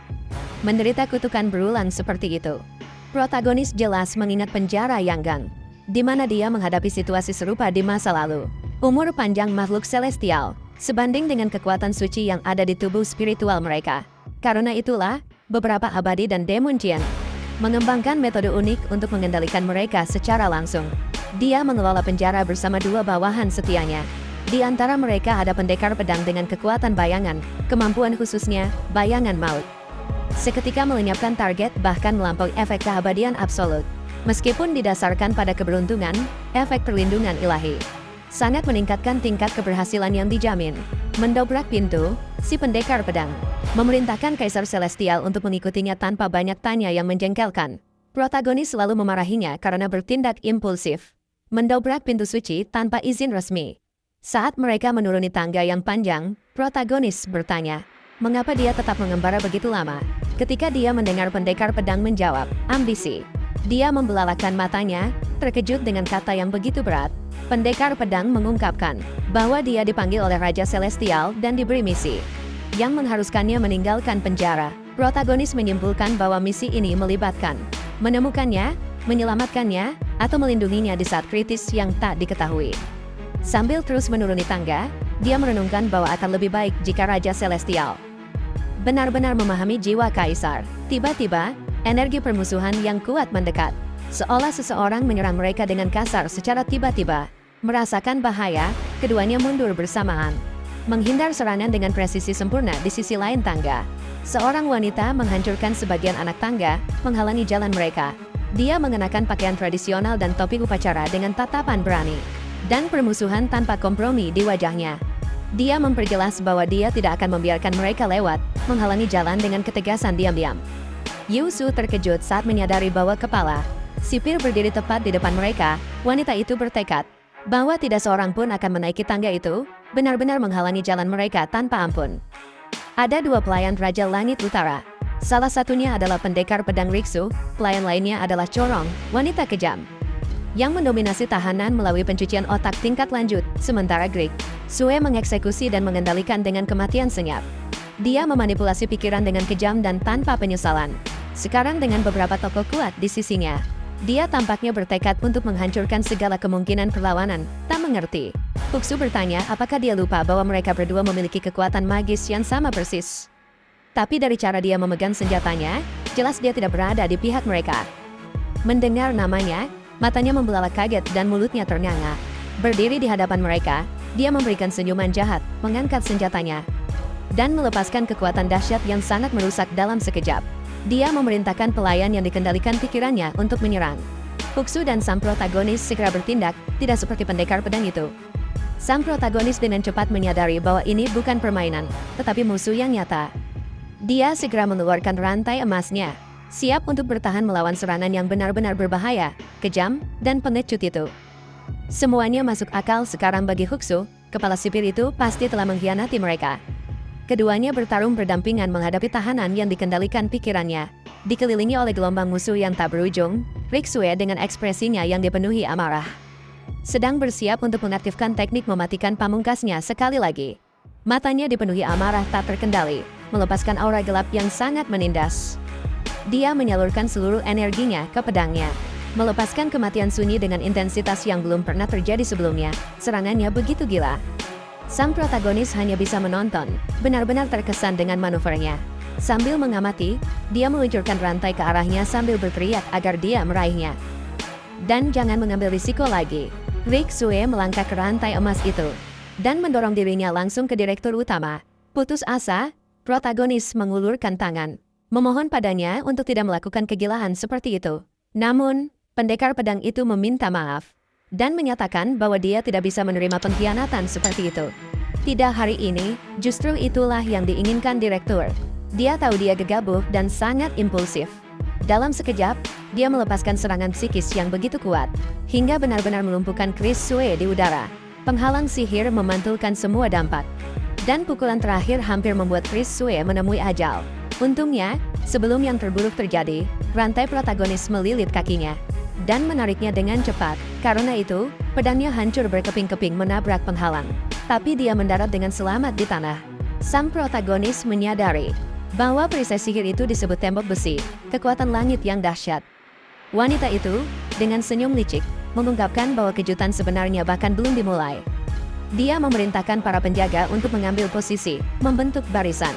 menderita kutukan berulang seperti itu. Protagonis jelas mengingat penjara Yanggang, di mana dia menghadapi situasi serupa di masa lalu. Umur panjang makhluk celestial sebanding dengan kekuatan suci yang ada di tubuh spiritual mereka. Karena itulah, beberapa abadi dan demon Jian mengembangkan metode unik untuk mengendalikan mereka secara langsung. Dia mengelola penjara bersama dua bawahan setianya. Di antara mereka ada pendekar pedang dengan kekuatan bayangan, kemampuan khususnya, bayangan maut. Seketika melenyapkan target bahkan melampaui efek keabadian absolut. Meskipun didasarkan pada keberuntungan, efek perlindungan ilahi sangat meningkatkan tingkat keberhasilan yang dijamin. Mendobrak pintu, si pendekar pedang memerintahkan Kaisar Celestial untuk mengikutinya tanpa banyak tanya yang menjengkelkan. Protagonis selalu memarahinya karena bertindak impulsif. Mendobrak pintu suci tanpa izin resmi. Saat mereka menuruni tangga yang panjang, protagonis bertanya, mengapa dia tetap mengembara begitu lama? Ketika dia mendengar pendekar pedang menjawab, ambisi. Dia membelalakan matanya, terkejut dengan kata yang begitu berat. Pendekar pedang mengungkapkan bahwa dia dipanggil oleh Raja Celestial dan diberi misi yang mengharuskannya meninggalkan penjara. Protagonis menyimpulkan bahwa misi ini melibatkan menemukannya, menyelamatkannya, atau melindunginya di saat kritis yang tak diketahui. Sambil terus menuruni tangga, dia merenungkan bahwa akan lebih baik jika Raja Celestial benar-benar memahami jiwa Kaisar. Tiba-tiba, energi permusuhan yang kuat mendekat. Seolah seseorang menyerang mereka dengan kasar secara tiba-tiba. Merasakan bahaya, keduanya mundur bersamaan. Menghindar serangan dengan presisi sempurna di sisi lain tangga. Seorang wanita menghancurkan sebagian anak tangga, menghalangi jalan mereka. Dia mengenakan pakaian tradisional dan topi upacara dengan tatapan berani. Dan permusuhan tanpa kompromi di wajahnya. Dia memperjelas bahwa dia tidak akan membiarkan mereka lewat, menghalangi jalan dengan ketegasan diam-diam. Yusu terkejut saat menyadari bahwa kepala sipir berdiri tepat di depan mereka. Wanita itu bertekad bahwa tidak seorang pun akan menaiki tangga itu, benar-benar menghalangi jalan mereka tanpa ampun. Ada dua pelayan Raja Langit Utara. Salah satunya adalah pendekar pedang Riksu, pelayan lainnya adalah Corong, wanita kejam yang mendominasi tahanan melalui pencucian otak tingkat lanjut, sementara Greek Sue mengeksekusi dan mengendalikan dengan kematian senyap. Dia memanipulasi pikiran dengan kejam dan tanpa penyesalan. Sekarang dengan beberapa tokoh kuat di sisinya, dia tampaknya bertekad untuk menghancurkan segala kemungkinan perlawanan. Tak mengerti. Fuxu bertanya apakah dia lupa bahwa mereka berdua memiliki kekuatan magis yang sama persis. Tapi dari cara dia memegang senjatanya, jelas dia tidak berada di pihak mereka. Mendengar namanya, matanya membelalak kaget dan mulutnya ternganga. Berdiri di hadapan mereka, dia memberikan senyuman jahat, mengangkat senjatanya, dan melepaskan kekuatan dahsyat yang sangat merusak dalam sekejap. Dia memerintahkan pelayan yang dikendalikan pikirannya untuk menyerang. Fuxu dan sang protagonis segera bertindak, tidak seperti pendekar pedang itu. Sang protagonis dengan cepat menyadari bahwa ini bukan permainan, tetapi musuh yang nyata. Dia segera mengeluarkan rantai emasnya, siap untuk bertahan melawan serangan yang benar-benar berbahaya, kejam, dan pengecut itu. Semuanya masuk akal sekarang bagi Fuxu, kepala sipir itu pasti telah mengkhianati mereka. Keduanya bertarung berdampingan menghadapi tahanan yang dikendalikan pikirannya. Dikelilingi oleh gelombang musuh yang tak berujung, Rixue dengan ekspresinya yang dipenuhi amarah sedang bersiap untuk mengaktifkan teknik mematikan pamungkasnya sekali lagi. Matanya dipenuhi amarah tak terkendali, melepaskan aura gelap yang sangat menindas. Dia menyalurkan seluruh energinya ke pedangnya, melepaskan kematian sunyi dengan intensitas yang belum pernah terjadi sebelumnya. Serangannya begitu gila. Sang protagonis hanya bisa menonton, benar-benar terkesan dengan manuvernya. Sambil mengamati, dia meluncurkan rantai ke arahnya sambil berteriak agar dia meraihnya. Dan jangan mengambil risiko lagi. Rixue melangkah ke rantai emas itu, dan mendorong dirinya langsung ke direktur utama. Putus asa, protagonis mengulurkan tangan, memohon padanya untuk tidak melakukan kegilaan seperti itu. Namun, pendekar pedang itu meminta maaf, dan menyatakan bahwa dia tidak bisa menerima pengkhianatan seperti itu. Tidak hari ini, justru itulah yang diinginkan direktur. Dia tahu dia gegabah dan sangat impulsif. Dalam sekejap, dia melepaskan serangan psikis yang begitu kuat, hingga benar-benar melumpuhkan Chris Sue di udara. Penghalang sihir memantulkan semua dampak, dan pukulan terakhir hampir membuat Chris Sue menemui ajal. Untungnya, sebelum yang terburuk terjadi, rantai protagonis melilit kakinya dan menariknya dengan cepat. Karena itu, pedangnya hancur berkeping-keping menabrak penghalang. Tapi dia mendarat dengan selamat di tanah. Sang protagonis menyadari bahwa perisai sihir itu disebut tembok besi, kekuatan langit yang dahsyat. Wanita itu, dengan senyum licik, mengungkapkan bahwa kejutan sebenarnya bahkan belum dimulai. Dia memerintahkan para penjaga untuk mengambil posisi, membentuk barisan.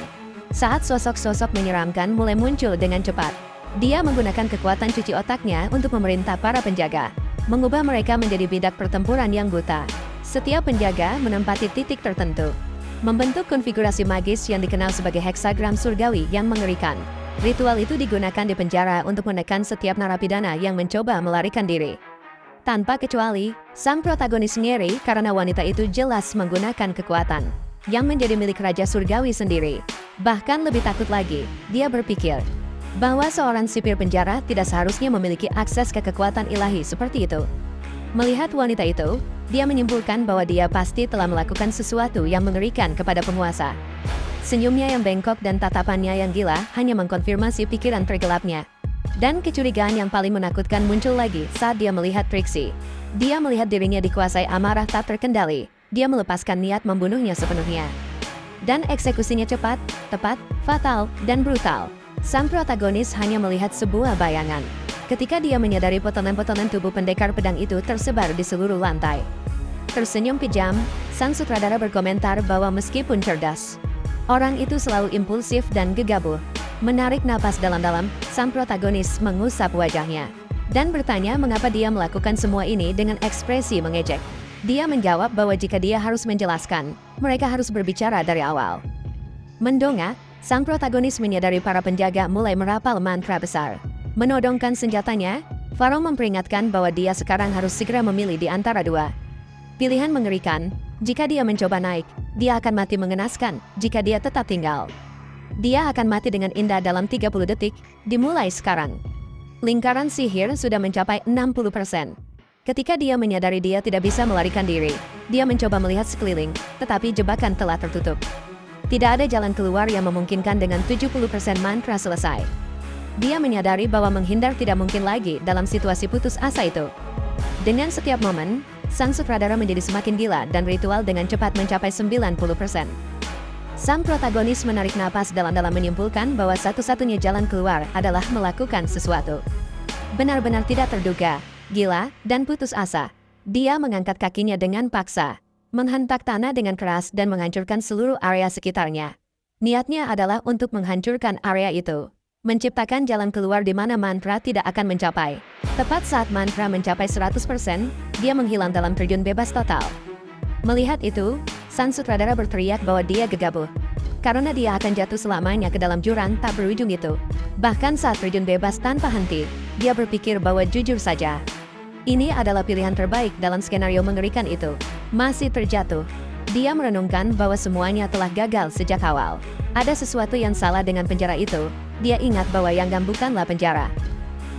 Saat sosok-sosok menyeramkan mulai muncul dengan cepat, dia menggunakan kekuatan cuci otaknya untuk memerintah para penjaga, mengubah mereka menjadi bidak pertempuran yang buta. Setiap penjaga menempati titik tertentu, membentuk konfigurasi magis yang dikenal sebagai heksagram surgawi yang mengerikan. Ritual itu digunakan di penjara untuk menekan setiap narapidana yang mencoba melarikan diri. Tanpa kecuali, sang protagonis ngeri karena wanita itu jelas menggunakan kekuatan yang menjadi milik Raja Surgawi sendiri. Bahkan lebih takut lagi, dia berpikir bahwa seorang sipir penjara tidak seharusnya memiliki akses ke kekuatan ilahi seperti itu. Melihat wanita itu, dia menyimpulkan bahwa dia pasti telah melakukan sesuatu yang mengerikan kepada penguasa. Senyumnya yang bengkok dan tatapannya yang gila hanya mengkonfirmasi pikiran tergelapnya. Dan kecurigaan yang paling menakutkan muncul lagi saat dia melihat Trixie. Dia melihat dirinya dikuasai amarah tak terkendali. Dia melepaskan niat membunuhnya sepenuhnya. Dan eksekusinya cepat, tepat, fatal, dan brutal. Sang protagonis hanya melihat sebuah bayangan. Ketika dia menyadari potongan-potongan tubuh pendekar pedang itu tersebar di seluruh lantai. Tersenyum kejam, sang sutradara berkomentar bahwa meskipun cerdas, orang itu selalu impulsif dan gegabah. Menarik napas dalam-dalam, sang protagonis mengusap wajahnya dan bertanya mengapa dia melakukan semua ini dengan ekspresi mengejek. Dia menjawab bahwa jika dia harus menjelaskan, mereka harus berbicara dari awal. Mendongak, sang protagonis menyadari para penjaga mulai merapal mantra besar. Menodongkan senjatanya, Faro memperingatkan bahwa dia sekarang harus segera memilih di antara dua pilihan mengerikan. Jika dia mencoba naik, dia akan mati mengenaskan. Jika dia tetap tinggal, dia akan mati dengan indah dalam 30 detik, dimulai sekarang. Lingkaran sihir sudah mencapai 60%. Ketika dia menyadari dia tidak bisa melarikan diri, dia mencoba melihat sekeliling, tetapi jebakan telah tertutup. Tidak ada jalan keluar yang memungkinkan dengan 70% mantra selesai. Dia menyadari bahwa menghindar tidak mungkin lagi dalam situasi putus asa itu. Dengan setiap momen, sang sutradara menjadi semakin gila dan ritual dengan cepat mencapai 90%. Sang protagonis menarik napas dalam-dalam menyimpulkan bahwa satu-satunya jalan keluar adalah melakukan sesuatu. Benar-benar tidak terduga, gila, dan putus asa. Dia mengangkat kakinya dengan paksa, menghentak tanah dengan keras dan menghancurkan seluruh area sekitarnya. Niatnya adalah untuk menghancurkan area itu, menciptakan jalan keluar di mana mantra tidak akan mencapai. Tepat saat mantra mencapai 100%, dia menghilang dalam terjun bebas total. Melihat itu, sang sutradara berteriak bahwa dia gegabah, karena dia akan jatuh selamanya ke dalam jurang tak berujung itu. Bahkan saat terjun bebas tanpa henti, dia berpikir bahwa jujur saja, ini adalah pilihan terbaik dalam skenario mengerikan itu. Masih terjatuh, dia merenungkan bahwa semuanya telah gagal sejak awal. Ada sesuatu yang salah dengan penjara itu. Dia ingat bahwa Yanggam bukanlah penjara,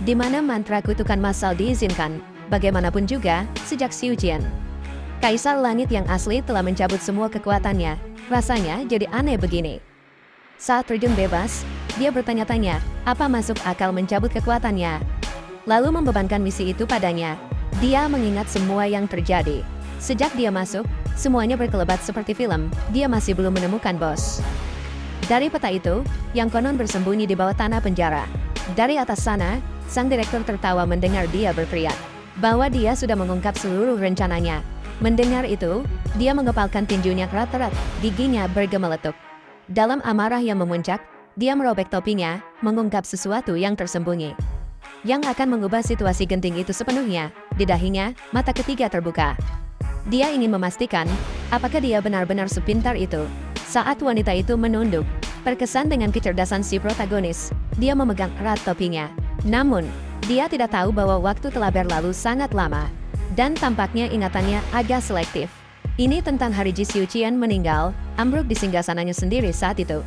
di mana mantra kutukan massal diizinkan. Bagaimanapun juga, sejak Xiujian, Kaisar Langit yang asli telah mencabut semua kekuatannya. Rasanya jadi aneh begini. Saat terjun bebas, dia bertanya-tanya, apa masuk akal mencabut kekuatannya? Lalu membebankan misi itu padanya. Dia mengingat semua yang terjadi. Sejak dia masuk, semuanya berkelebat seperti film. Dia masih belum menemukan bos. Dari peta itu, yang konon bersembunyi di bawah tanah penjara. Dari atas sana, sang direktur tertawa mendengar dia berteriak bahwa dia sudah mengungkap seluruh rencananya. Mendengar itu, dia mengepalkan tinjunya kerat-erat, giginya bergemeletuk. Dalam amarah yang memuncak, dia merobek topinya, mengungkap sesuatu yang tersembunyi, yang akan mengubah situasi genting itu sepenuhnya. Di dahinya, mata ketiga terbuka. Dia ingin memastikan, apakah dia benar-benar sepintar itu. Saat wanita itu menunduk, terkesan dengan kecerdasan si protagonis, dia memegang erat topinya. Namun, dia tidak tahu bahwa waktu telah berlalu sangat lama. Dan tampaknya ingatannya agak selektif. Ini tentang hari Ji Xiuqian meninggal, ambruk di singgasananya sendiri saat itu.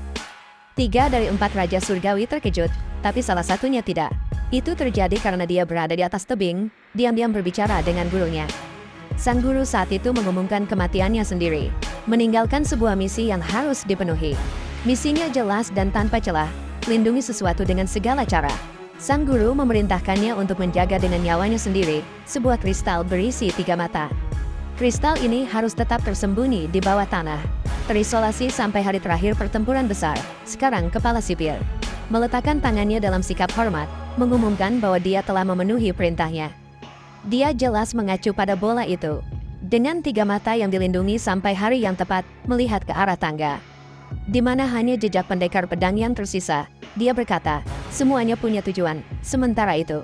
3 dari 4 Raja Surgawi terkejut, tapi salah satunya tidak. Itu terjadi karena dia berada di atas tebing, diam-diam berbicara dengan gurunya. Sang guru saat itu mengumumkan kematiannya sendiri, meninggalkan sebuah misi yang harus dipenuhi. Misinya jelas dan tanpa celah, lindungi sesuatu dengan segala cara. Sang guru memerintahkannya untuk menjaga dengan nyawanya sendiri sebuah kristal berisi 3 mata. Kristal ini harus tetap tersembunyi di bawah tanah, terisolasi sampai hari terakhir pertempuran besar. Sekarang kepala sipir meletakkan tangannya dalam sikap hormat, mengumumkan bahwa dia telah memenuhi perintahnya. Dia jelas mengacu pada bola itu. Dengan 3 mata yang dilindungi sampai hari yang tepat, melihat ke arah tangga. Di mana hanya jejak pendekar pedang yang tersisa, dia berkata, semuanya punya tujuan, sementara itu.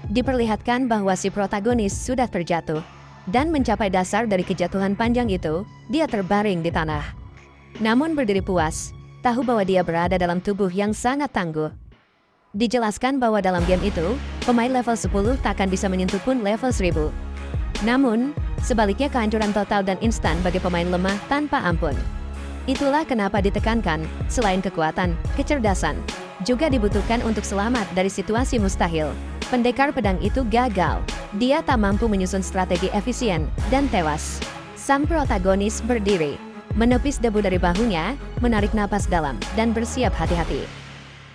Diperlihatkan bahwa si protagonis sudah terjatuh. Dan mencapai dasar dari kejatuhan panjang itu, dia terbaring di tanah. Namun berdiri puas, tahu bahwa dia berada dalam tubuh yang sangat tangguh. Dijelaskan bahwa dalam game itu, pemain level 10 tak akan bisa menyentuh pun level 1000. Namun, sebaliknya kehancuran total dan instan bagi pemain lemah tanpa ampun. Itulah kenapa ditekankan, selain kekuatan, kecerdasan, juga dibutuhkan untuk selamat dari situasi mustahil. Pendekar pedang itu gagal. Dia tak mampu menyusun strategi efisien dan tewas. Sang protagonis berdiri, menepis debu dari bahunya, menarik napas dalam, dan bersiap hati-hati.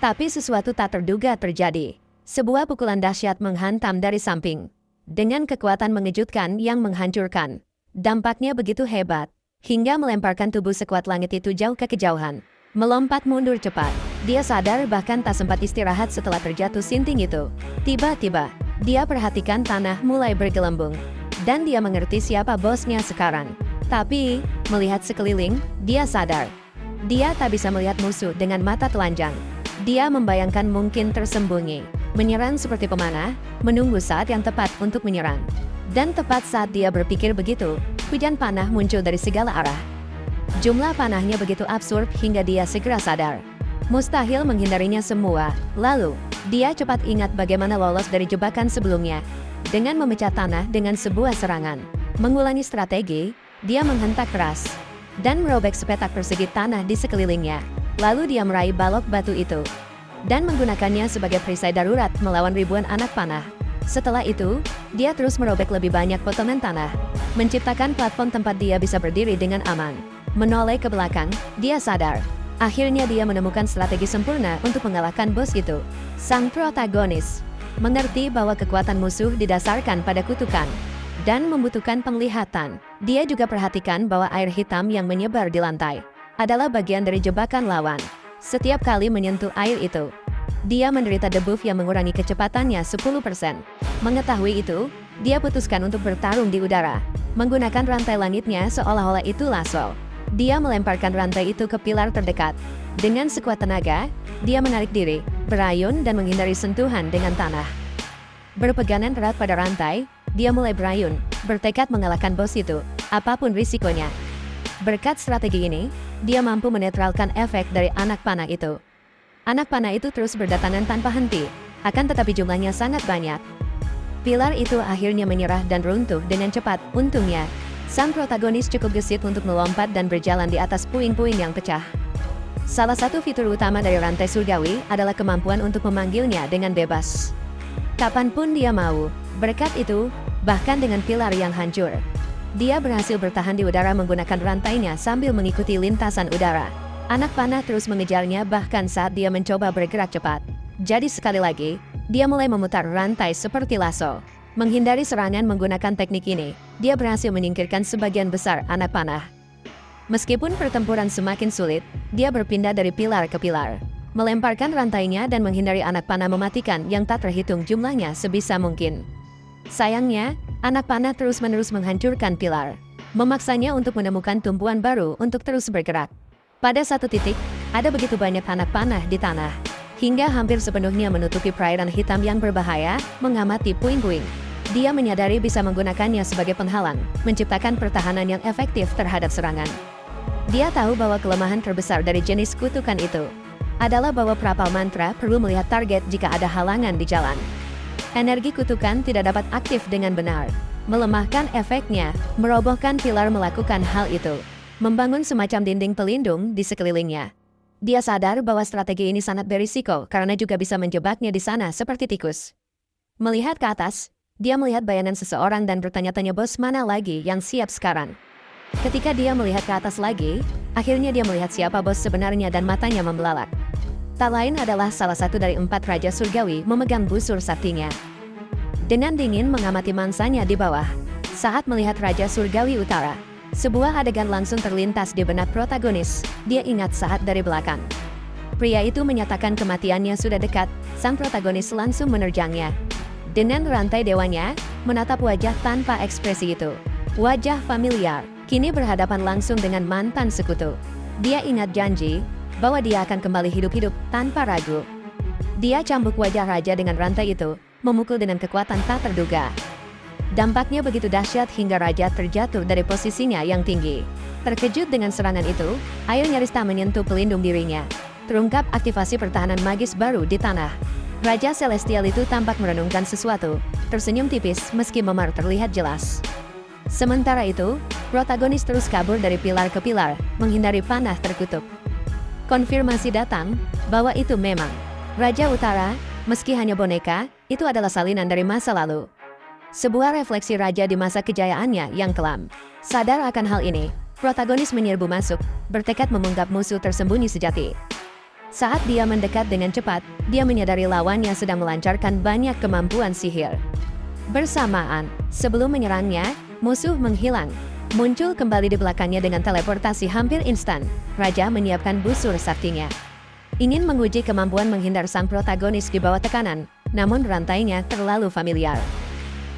Tapi sesuatu tak terduga terjadi. Sebuah pukulan dahsyat menghantam dari samping. Dengan kekuatan mengejutkan yang menghancurkan. Dampaknya begitu hebat, hingga melemparkan tubuh sekuat langit itu jauh ke kejauhan. Melompat mundur cepat. Dia sadar bahkan tak sempat istirahat setelah terjatuh sinting itu. Tiba-tiba, dia perhatikan tanah mulai bergelembung. Dan dia mengerti siapa bosnya sekarang. Tapi, melihat sekeliling, dia sadar. Dia tak bisa melihat musuh dengan mata telanjang. Dia membayangkan mungkin tersembunyi, menyerang seperti pemanah, menunggu saat yang tepat untuk menyerang. Dan tepat saat dia berpikir begitu, hujan panah muncul dari segala arah. Jumlah panahnya begitu absurd hingga dia segera sadar. Mustahil menghindarinya semua. Lalu, dia cepat ingat bagaimana lolos dari jebakan sebelumnya. Dengan memecah tanah dengan sebuah serangan. Mengulangi strategi, dia menghentak keras. Dan merobek sepetak persegi tanah di sekelilingnya. Lalu dia meraih balok batu itu. Dan menggunakannya sebagai perisai darurat melawan ribuan anak panah. Setelah itu, dia terus merobek lebih banyak potongan tanah. Menciptakan platform tempat dia bisa berdiri dengan aman. Menoleh ke belakang, dia sadar. Akhirnya dia menemukan strategi sempurna untuk mengalahkan bos itu. Sang protagonis mengerti bahwa kekuatan musuh didasarkan pada kutukan dan membutuhkan penglihatan. Dia juga perhatikan bahwa air hitam yang menyebar di lantai adalah bagian dari jebakan lawan. Setiap kali menyentuh air itu, dia menderita debuff yang mengurangi kecepatannya 10%. Mengetahui itu, dia putuskan untuk bertarung di udara. Menggunakan rantai langitnya seolah-olah itu lasso. Dia melemparkan rantai itu ke pilar terdekat. Dengan sekuat tenaga, dia menarik diri, berayun dan menghindari sentuhan dengan tanah. Berpegangan erat pada rantai, dia mulai berayun, bertekad mengalahkan bos itu, apapun risikonya. Berkat strategi ini, dia mampu menetralkan efek dari anak panah itu. Anak panah itu terus berdatangan tanpa henti, akan tetapi jumlahnya sangat banyak. Pilar itu akhirnya menyerah dan runtuh dengan cepat. Untungnya, sang protagonis cukup gesit untuk melompat dan berjalan di atas puing-puing yang pecah. Salah satu fitur utama dari rantai surgawi adalah kemampuan untuk memanggilnya dengan bebas. Kapanpun dia mau. Berkat itu, bahkan dengan pilar yang hancur, dia berhasil bertahan di udara menggunakan rantainya sambil mengikuti lintasan udara. Anak panah terus mengejarnya bahkan saat dia mencoba bergerak cepat. Jadi sekali lagi, dia mulai memutar rantai seperti lasso. Menghindari serangan menggunakan teknik ini, dia berhasil menyingkirkan sebagian besar anak panah. Meskipun pertempuran semakin sulit, dia berpindah dari pilar ke pilar, melemparkan rantainya dan menghindari anak panah mematikan yang tak terhitung jumlahnya sebisa mungkin. Sayangnya, anak panah terus-menerus menghancurkan pilar, memaksanya untuk menemukan tumpuan baru untuk terus bergerak. Pada satu titik, ada begitu banyak anak panah di tanah, hingga hampir sepenuhnya menutupi perairan hitam yang berbahaya, mengamati puing-puing. Dia menyadari bisa menggunakannya sebagai penghalang, menciptakan pertahanan yang efektif terhadap serangan. Dia tahu bahwa kelemahan terbesar dari jenis kutukan itu adalah bahwa perapal mantra perlu melihat target jika ada halangan di jalan. Energi kutukan tidak dapat aktif dengan benar. Melemahkan efeknya, merobohkan pilar melakukan hal itu. Membangun semacam dinding pelindung di sekelilingnya. Dia sadar bahwa strategi ini sangat berisiko karena juga bisa menjebaknya di sana seperti tikus. Melihat ke atas, dia melihat bayangan seseorang dan bertanya-tanya bos mana lagi yang siap sekarang. Ketika dia melihat ke atas lagi, akhirnya dia melihat siapa bos sebenarnya dan matanya membelalak. Tak lain adalah salah satu dari 4 Raja Surgawi memegang busur saktinya. Dengan dingin mengamati mangsanya di bawah, saat melihat Raja Surgawi Utara, sebuah adegan langsung terlintas di benak protagonis. Dia ingat saat dari belakang. Pria itu menyatakan kematiannya sudah dekat, sang protagonis langsung menerjangnya. Dengan rantai dewanya, menatap wajah tanpa ekspresi itu. Wajah familiar, kini berhadapan langsung dengan mantan sekutu. Dia ingat janji bahwa dia akan kembali hidup-hidup tanpa ragu. Dia cambuk wajah raja dengan rantai itu, memukul dengan kekuatan tak terduga. Dampaknya begitu dahsyat hingga raja terjatuh dari posisinya yang tinggi. Terkejut dengan serangan itu, air nyaris tak menyentuh pelindung dirinya. Terungkap aktivasi pertahanan magis baru di tanah. Raja Celestial itu tampak merenungkan sesuatu, tersenyum tipis meski memar terlihat jelas. Sementara itu, protagonis terus kabur dari pilar ke pilar, menghindari panah terkutuk. Konfirmasi datang bahwa itu memang Raja Utara, meski hanya boneka, itu adalah salinan dari masa lalu. Sebuah refleksi raja di masa kejayaannya yang kelam. Sadar akan hal ini, protagonis menyerbu masuk, bertekad memungkap musuh tersembunyi sejati. Saat dia mendekat dengan cepat, dia menyadari lawannya sedang melancarkan banyak kemampuan sihir. Bersamaan, sebelum menyerangnya, musuh menghilang. Muncul kembali di belakangnya dengan teleportasi hampir instan. Raja menyiapkan busur saktinya. Ingin menguji kemampuan menghindar sang protagonis di bawah tekanan, namun rantainya terlalu familiar.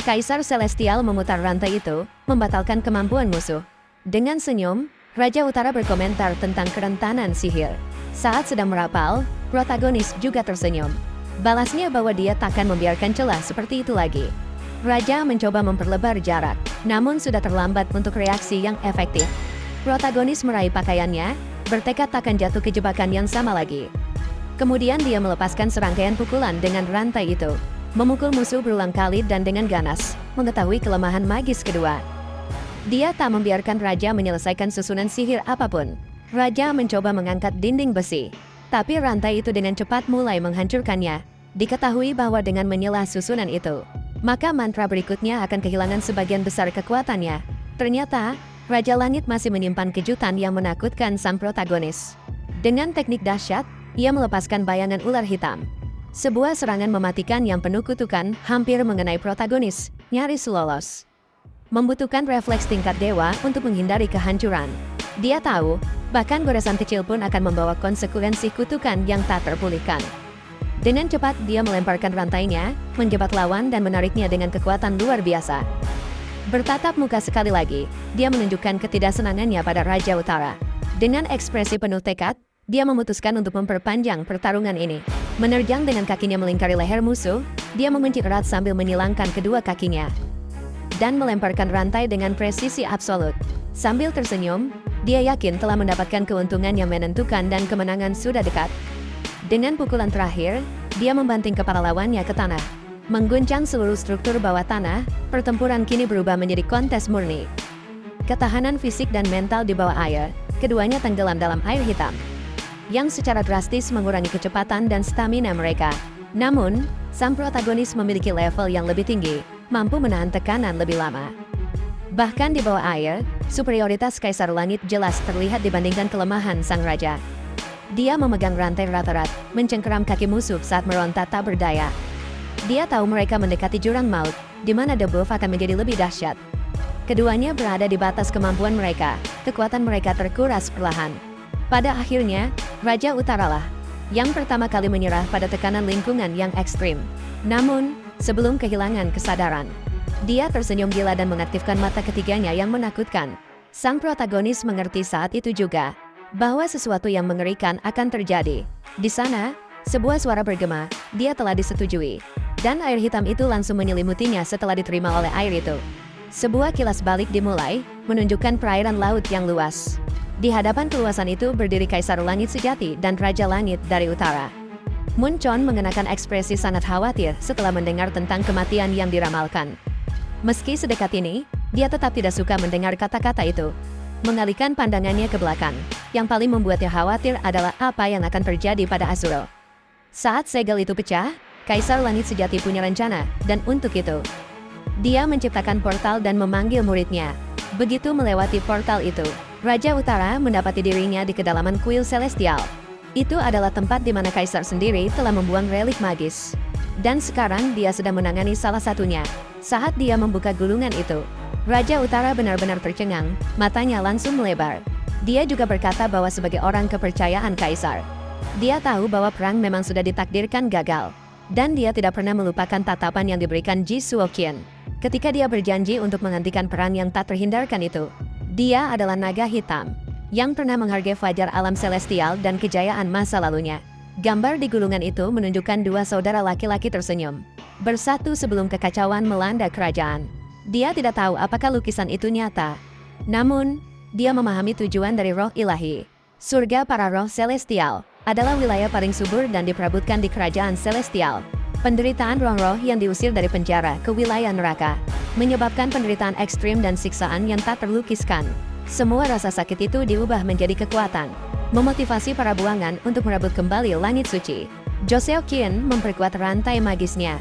Kaisar Celestial memutar rantai itu, membatalkan kemampuan musuh. Dengan senyum, Raja Utara berkomentar tentang kerentanan sihir. Saat sedang merapal, protagonis juga tersenyum. Balasnya bahwa dia takkan membiarkan celah seperti itu lagi. Raja mencoba memperlebar jarak, namun sudah terlambat untuk reaksi yang efektif. Protagonis meraih pakaiannya, bertekad takkan jatuh ke jebakan yang sama lagi. Kemudian dia melepaskan serangkaian pukulan dengan rantai itu. Memukul musuh berulang kali dan dengan ganas, mengetahui kelemahan magis kedua. Dia tak membiarkan Raja menyelesaikan susunan sihir apapun. Raja mencoba mengangkat dinding besi, tapi rantai itu dengan cepat mulai menghancurkannya. Diketahui bahwa dengan menyela susunan itu, maka mantra berikutnya akan kehilangan sebagian besar kekuatannya. Ternyata, Raja Langit masih menyimpan kejutan yang menakutkan sang protagonis. Dengan teknik dahsyat, ia melepaskan bayangan ular hitam. Sebuah serangan mematikan yang penuh kutukan hampir mengenai protagonis, nyaris lolos. Membutuhkan refleks tingkat dewa untuk menghindari kehancuran. Dia tahu, bahkan goresan kecil pun akan membawa konsekuensi kutukan yang tak terpulihkan. Dengan cepat dia melemparkan rantainya, menjebat lawan dan menariknya dengan kekuatan luar biasa. Bertatap muka sekali lagi, dia menunjukkan ketidaksenangannya pada Raja Utara. Dengan ekspresi penuh tekad, dia memutuskan untuk memperpanjang pertarungan ini. Menerjang dengan kakinya melingkari leher musuh, dia mengunci erat sambil menyilangkan kedua kakinya. Dan melemparkan rantai dengan presisi absolut. Sambil tersenyum, dia yakin telah mendapatkan keuntungan yang menentukan dan kemenangan sudah dekat. Dengan pukulan terakhir, dia membanting kepala lawannya ke tanah. Mengguncang seluruh struktur bawah tanah, pertempuran kini berubah menjadi kontes murni. Ketahanan fisik dan mental di bawah air, keduanya tenggelam dalam air hitam, yang secara drastis mengurangi kecepatan dan stamina mereka. Namun, sang protagonis memiliki level yang lebih tinggi, mampu menahan tekanan lebih lama. Bahkan di bawah air, superioritas Kaisar Langit jelas terlihat dibandingkan kelemahan sang raja. Dia memegang rantai rat-rat, mencengkeram kaki musuh saat meronta tak berdaya. Dia tahu mereka mendekati jurang maut, di mana debuff akan menjadi lebih dahsyat. Keduanya berada di batas kemampuan mereka, kekuatan mereka terkuras perlahan. Pada akhirnya, Raja Utara lah yang pertama kali menyerah pada tekanan lingkungan yang ekstrim. Namun, sebelum kehilangan kesadaran, dia tersenyum gila dan mengaktifkan mata ketiganya yang menakutkan. Sang protagonis mengerti saat itu juga bahwa sesuatu yang mengerikan akan terjadi. Di sana, sebuah suara bergema, dia telah disetujui. Dan air hitam itu langsung menyelimutinya setelah diterima oleh air itu. Sebuah kilas balik dimulai, menunjukkan perairan laut yang luas. Di hadapan keluasan itu berdiri Kaisar Langit sejati dan Raja Langit dari Utara. Munchon mengenakan ekspresi sangat khawatir setelah mendengar tentang kematian yang diramalkan. Meski sedekat ini, dia tetap tidak suka mendengar kata-kata itu. Mengalihkan pandangannya ke belakang, yang paling membuatnya khawatir adalah apa yang akan terjadi pada Asuro. Saat segel itu pecah, Kaisar Langit sejati punya rencana, dan untuk itu, dia menciptakan portal dan memanggil muridnya. Begitu melewati portal itu, Raja Utara mendapati dirinya di kedalaman kuil celestial. Itu adalah tempat di mana Kaisar sendiri telah membuang relik magis. Dan sekarang dia sedang menangani salah satunya. Saat dia membuka gulungan itu, Raja Utara benar-benar tercengang, matanya langsung melebar. Dia juga berkata bahwa sebagai orang kepercayaan Kaisar, dia tahu bahwa perang memang sudah ditakdirkan gagal. Dan dia tidak pernah melupakan tatapan yang diberikan Ji Suoqian. ketika dia berjanji untuk menghentikan perang yang tak terhindarkan itu. Dia adalah naga hitam yang pernah menghargai fajar alam celestial dan kejayaan masa lalunya. Gambar di gulungan itu menunjukkan dua saudara laki-laki tersenyum, bersatu sebelum kekacauan melanda kerajaan. Dia tidak tahu apakah lukisan itu nyata. Namun, dia memahami tujuan dari roh ilahi. Surga para roh celestial adalah wilayah paling subur dan diperebutkan di kerajaan celestial. Penderitaan roh-roh yang diusir dari penjara ke wilayah neraka menyebabkan penderitaan ekstrim dan siksaan yang tak terlukiskan. Semua rasa sakit itu diubah menjadi kekuatan, memotivasi para buangan untuk merebut kembali langit suci. Joseon memperkuat rantai magisnya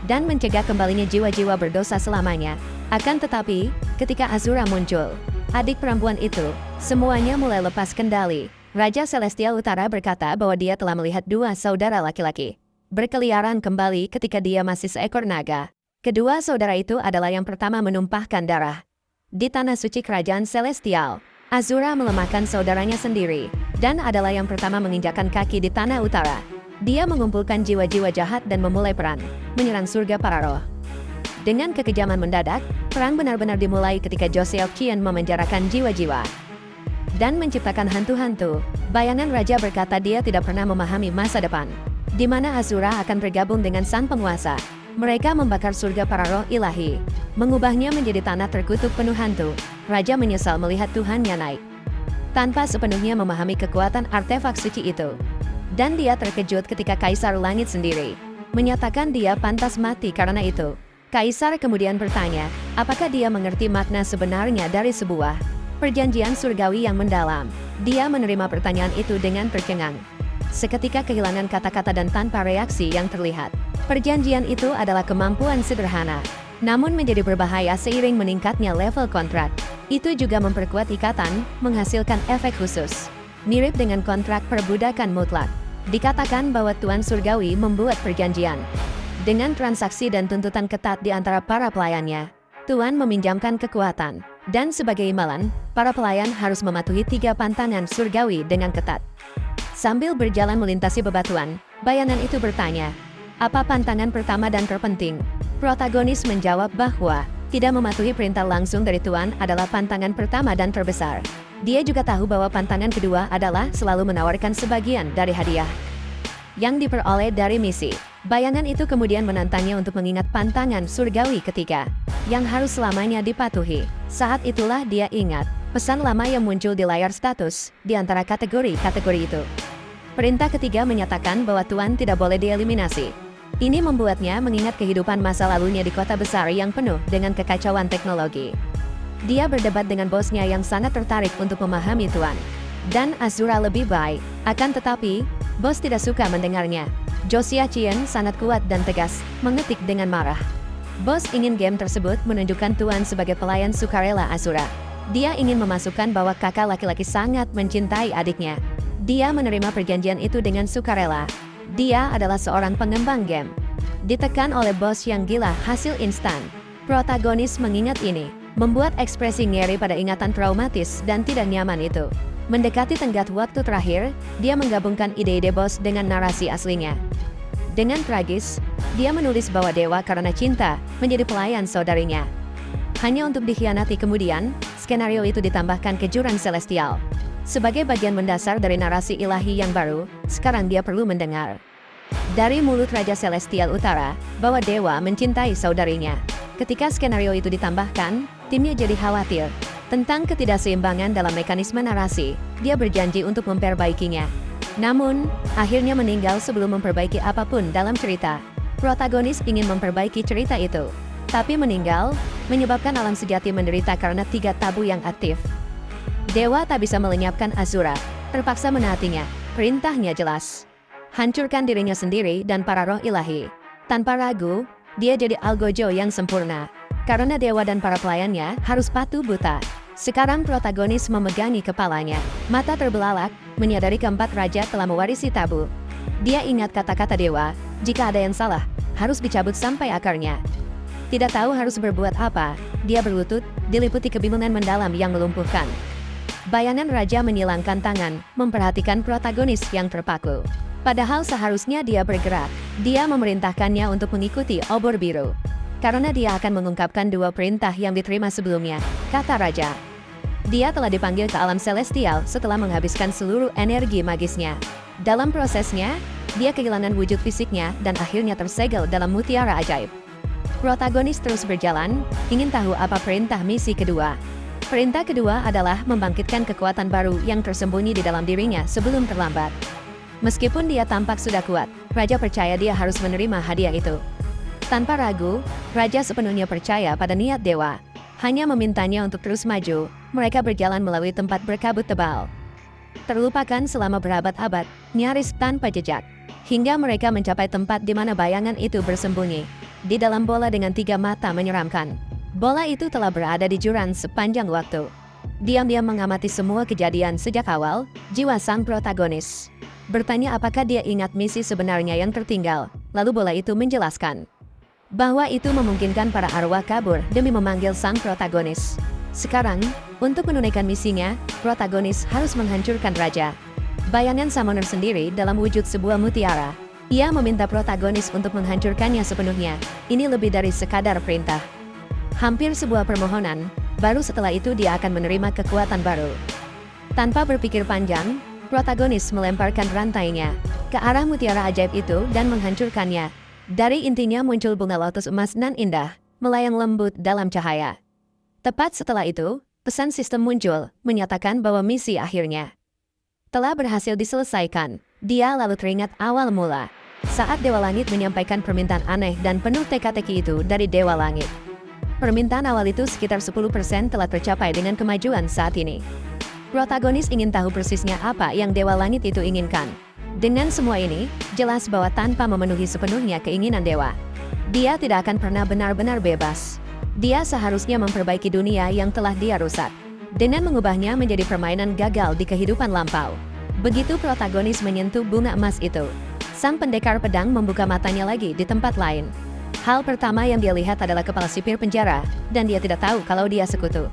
dan mencegah kembalinya jiwa-jiwa berdosa selamanya. Akan tetapi, ketika Azura muncul, adik perempuan itu, semuanya mulai lepas kendali. Raja Celestial Utara berkata bahwa dia telah melihat dua saudara laki-laki berkeliaran kembali ketika dia masih seekor naga. Kedua saudara itu adalah yang pertama menumpahkan darah di tanah suci kerajaan Celestial. Azura melemahkan saudaranya sendiri dan adalah yang pertama menginjakkan kaki di tanah utara. Dia mengumpulkan jiwa-jiwa jahat dan memulai perang, menyerang surga para roh. Dengan kekejaman mendadak, perang benar-benar dimulai ketika Joseon memenjarakan jiwa-jiwa dan menciptakan hantu-hantu. Bayangan raja berkata dia tidak pernah memahami masa depan, di mana Azura akan bergabung dengan sang penguasa. Mereka membakar surga para roh ilahi, mengubahnya menjadi tanah terkutuk penuh hantu. Raja menyesal melihat Tuhannya naik, tanpa sepenuhnya memahami kekuatan artefak suci itu. Dan dia terkejut ketika Kaisar Langit sendiri menyatakan dia pantas mati karena itu. Kaisar kemudian bertanya, apakah dia mengerti makna sebenarnya dari sebuah perjanjian surgawi yang mendalam. Dia menerima pertanyaan itu dengan tercengang. Seketika kehilangan kata-kata dan tanpa reaksi yang terlihat. Perjanjian itu adalah kemampuan sederhana, namun menjadi berbahaya seiring meningkatnya level kontrak. Itu juga memperkuat ikatan, menghasilkan efek khusus. Mirip dengan kontrak perbudakan mutlak. Dikatakan bahwa Tuan Surgawi membuat perjanjian dengan transaksi dan tuntutan ketat di antara para pelayannya. Tuan meminjamkan kekuatan, dan sebagai imbalan, para pelayan harus mematuhi 3 pantangan surgawi dengan ketat. Sambil berjalan melintasi bebatuan, bayangan itu bertanya, apa pantangan pertama dan terpenting? Protagonis menjawab bahwa tidak mematuhi perintah langsung dari Tuan adalah pantangan pertama dan terbesar. Dia juga tahu bahwa pantangan kedua adalah selalu menawarkan sebagian dari hadiah yang diperoleh dari misi. Bayangan itu kemudian menantangnya untuk mengingat pantangan surgawi ketiga yang harus selamanya dipatuhi. Saat itulah dia ingat pesan lama yang muncul di layar status di antara kategori-kategori itu. Perintah ketiga menyatakan bahwa Tuan tidak boleh dieliminasi. Ini membuatnya mengingat kehidupan masa lalunya di kota besar yang penuh dengan kekacauan teknologi. Dia berdebat dengan bosnya yang sangat tertarik untuk memahami Tuan dan Azura lebih baik. Akan tetapi, bos tidak suka mendengarnya. Joseon sangat kuat dan tegas, mengetik dengan marah. Bos ingin game tersebut menunjukkan Tuan sebagai pelayan sukarela Azura. Dia ingin memasukkan bahwa kakak laki-laki sangat mencintai adiknya. Dia menerima perjanjian itu dengan sukarela. Dia adalah seorang pengembang game. Ditekan oleh bos yang gila hasil instan. Protagonis mengingat ini, membuat ekspresi ngeri pada ingatan traumatis dan tidak nyaman itu. Mendekati tenggat waktu terakhir, dia menggabungkan ide-ide bos dengan narasi aslinya. Dengan tragis, dia menulis bahwa dewa karena cinta menjadi pelayan saudarinya. Hanya untuk dikhianati kemudian, skenario itu ditambahkan ke jurang celestial. Sebagai bagian mendasar dari narasi ilahi yang baru, sekarang dia perlu mendengar dari mulut Raja Celestial Utara bahwa dewa mencintai saudarinya. Ketika skenario itu ditambahkan, timnya jadi khawatir tentang ketidakseimbangan dalam mekanisme narasi. Dia berjanji untuk memperbaikinya. Namun, akhirnya meninggal sebelum memperbaiki apapun dalam cerita. Protagonis ingin memperbaiki cerita itu, tapi meninggal menyebabkan alam sejati menderita karena 3 tabu yang aktif. Dewa tak bisa melenyapkan Azura, terpaksa menaatinya. Perintahnya jelas, hancurkan dirinya sendiri dan para roh ilahi. Tanpa ragu, dia jadi algojo yang sempurna. Karena dewa dan para pelayannya harus patuh buta. Sekarang protagonis memegangi kepalanya. Mata terbelalak, menyadari keempat raja telah mewarisi tabu. Dia ingat kata-kata dewa, jika ada yang salah, harus dicabut sampai akarnya. Tidak tahu harus berbuat apa, dia berlutut, diliputi kebingungan mendalam yang melumpuhkan. Bayangan raja menyilangkan tangan, memperhatikan protagonis yang terpaku. Padahal seharusnya dia bergerak. Dia memerintahkannya untuk mengikuti obor biru. karena dia akan mengungkapkan dua perintah yang diterima sebelumnya, kata Raja. Dia telah dipanggil ke alam celestial setelah menghabiskan seluruh energi magisnya. Dalam prosesnya, dia kehilangan wujud fisiknya dan akhirnya tersegel dalam mutiara ajaib. Protagonis terus berjalan, ingin tahu apa perintah misi kedua. Perintah kedua adalah membangkitkan kekuatan baru yang tersembunyi di dalam dirinya sebelum terlambat. Meskipun dia tampak sudah kuat, Raja percaya dia harus menerima hadiah itu. Tanpa ragu, Raja sepenuhnya percaya pada niat dewa. Hanya memintanya untuk terus maju, mereka berjalan melalui tempat berkabut tebal. Terlupakan selama berabad-abad, nyaris tanpa jejak. Hingga mereka mencapai tempat di mana bayangan itu bersembunyi. Di dalam bola dengan 3 mata menyeramkan. Bola itu telah berada di jurang sepanjang waktu. Diam-diam mengamati semua kejadian sejak awal, jiwa sang protagonis bertanya apakah dia ingat misi sebenarnya yang tertinggal, lalu bola itu menjelaskan bahwa itu memungkinkan para arwah kabur demi memanggil sang protagonis. Sekarang, untuk menunaikan misinya, protagonis harus menghancurkan raja. Bayangan Summoner sendiri dalam wujud sebuah mutiara. Ia meminta protagonis untuk menghancurkannya sepenuhnya. Ini lebih dari sekadar perintah. Hampir sebuah permohonan, baru setelah itu dia akan menerima kekuatan baru. Tanpa berpikir panjang, protagonis melemparkan rantainya ke arah mutiara ajaib itu dan menghancurkannya. Dari intinya muncul bunga lotus emas nan indah, melayang lembut dalam cahaya. Tepat setelah itu, pesan sistem muncul, menyatakan bahwa misi akhirnya telah berhasil diselesaikan. Dia lalu teringat awal mula, saat Dewa Langit menyampaikan permintaan aneh dan penuh teka-teki itu dari Dewa Langit. Permintaan awal itu sekitar 10% telah tercapai dengan kemajuan saat ini. Protagonis ingin tahu persisnya apa yang Dewa Langit itu inginkan. Dengan semua ini, jelas bahwa tanpa memenuhi sepenuhnya keinginan dewa, dia tidak akan pernah benar-benar bebas. Dia seharusnya memperbaiki dunia yang telah dia rusak, dengan mengubahnya menjadi permainan gagal di kehidupan lampau. Begitu protagonis menyentuh bunga emas itu, sang pendekar pedang membuka matanya lagi di tempat lain. Hal pertama yang dia lihat adalah kepala sipir penjara, dan dia tidak tahu kalau dia sekutu.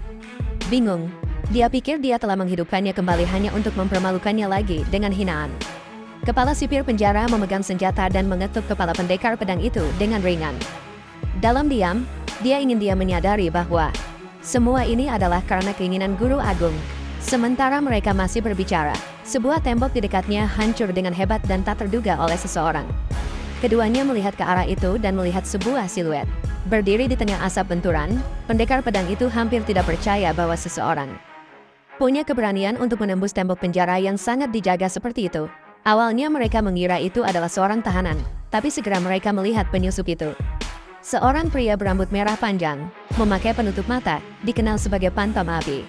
Bingung, dia pikir dia telah menghidupkannya kembali hanya untuk mempermalukannya lagi dengan hinaan. Kepala sipir penjara memegang senjata dan mengetuk kepala pendekar pedang itu dengan ringan. Dalam diam, dia ingin dia menyadari bahwa semua ini adalah karena keinginan Guru Agung. Sementara mereka masih berbicara, sebuah tembok di dekatnya hancur dengan hebat dan tak terduga oleh seseorang. Keduanya melihat ke arah itu dan melihat sebuah siluet. Berdiri di tengah asap benturan, pendekar pedang itu hampir tidak percaya bahwa seseorang punya keberanian untuk menembus tembok penjara yang sangat dijaga seperti itu. Awalnya mereka mengira itu adalah seorang tahanan, tapi segera mereka melihat penyusup itu. Seorang pria berambut merah panjang, memakai penutup mata, dikenal sebagai Pantom Api.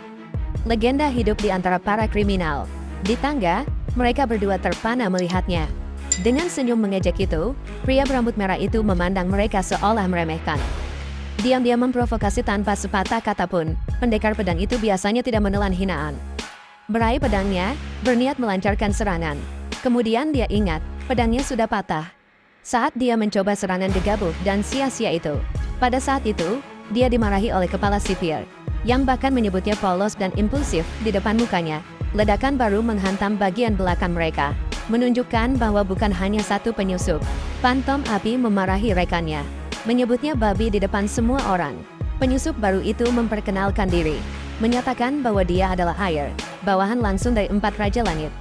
Legenda hidup di antara para kriminal. Di tangga, mereka berdua terpana melihatnya. Dengan senyum mengejek itu, pria berambut merah itu memandang mereka seolah meremehkan. Diam-diam memprovokasi tanpa sepatah kata pun, pendekar pedang itu biasanya tidak menelan hinaan. Meraih pedangnya, berniat melancarkan serangan. Kemudian dia ingat, pedangnya sudah patah. Saat dia mencoba serangan gegabah dan sia-sia itu. Pada saat itu, dia dimarahi oleh kepala sipir, yang bahkan menyebutnya polos dan impulsif di depan mukanya. Ledakan baru menghantam bagian belakang mereka, menunjukkan bahwa bukan hanya satu penyusup. Pantom Api memarahi rekannya, menyebutnya babi di depan semua orang. Penyusup baru itu memperkenalkan diri, menyatakan bahwa dia adalah air, bawahan langsung dari 4 Raja Langit.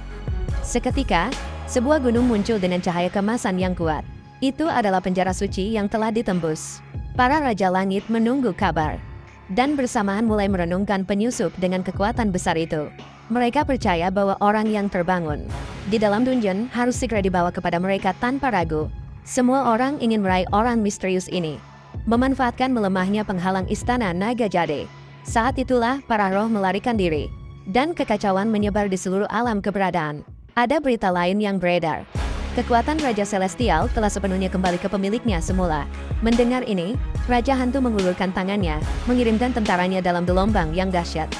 Seketika, sebuah gunung muncul dengan cahaya kemasan yang kuat. Itu adalah penjara suci yang telah ditembus. Para Raja Langit menunggu kabar, dan bersamaan mulai merenungkan penyusup dengan kekuatan besar itu. Mereka percaya bahwa orang yang terbangun di dalam dungeon harus segera dibawa kepada mereka tanpa ragu. Semua orang ingin meraih orang misterius ini, memanfaatkan melemahnya penghalang istana Naga Jade. Saat itulah para roh melarikan diri, dan kekacauan menyebar di seluruh alam keberadaan. Ada berita lain yang beredar. Kekuatan Raja Celestial telah sepenuhnya kembali ke pemiliknya semula. Mendengar ini, Raja Hantu mengulurkan tangannya, mengirimkan tentaranya dalam gelombang yang dahsyat.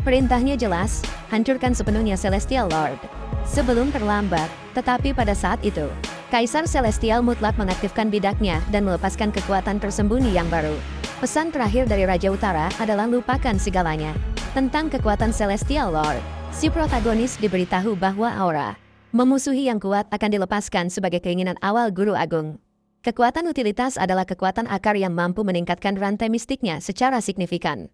Perintahnya jelas, hancurkan sepenuhnya Celestial Lord. Sebelum terlambat, tetapi pada saat itu, Kaisar Celestial mutlak mengaktifkan bidaknya dan melepaskan kekuatan tersembunyi yang baru. Pesan terakhir dari Raja Utara adalah lupakan segalanya. Tentang kekuatan Celestial Lord, si protagonis diberitahu bahwa aura memusuhi yang kuat akan dilepaskan sebagai keinginan awal Guru Agung. Kekuatan utilitas adalah kekuatan akar yang mampu meningkatkan rantai mistiknya secara signifikan.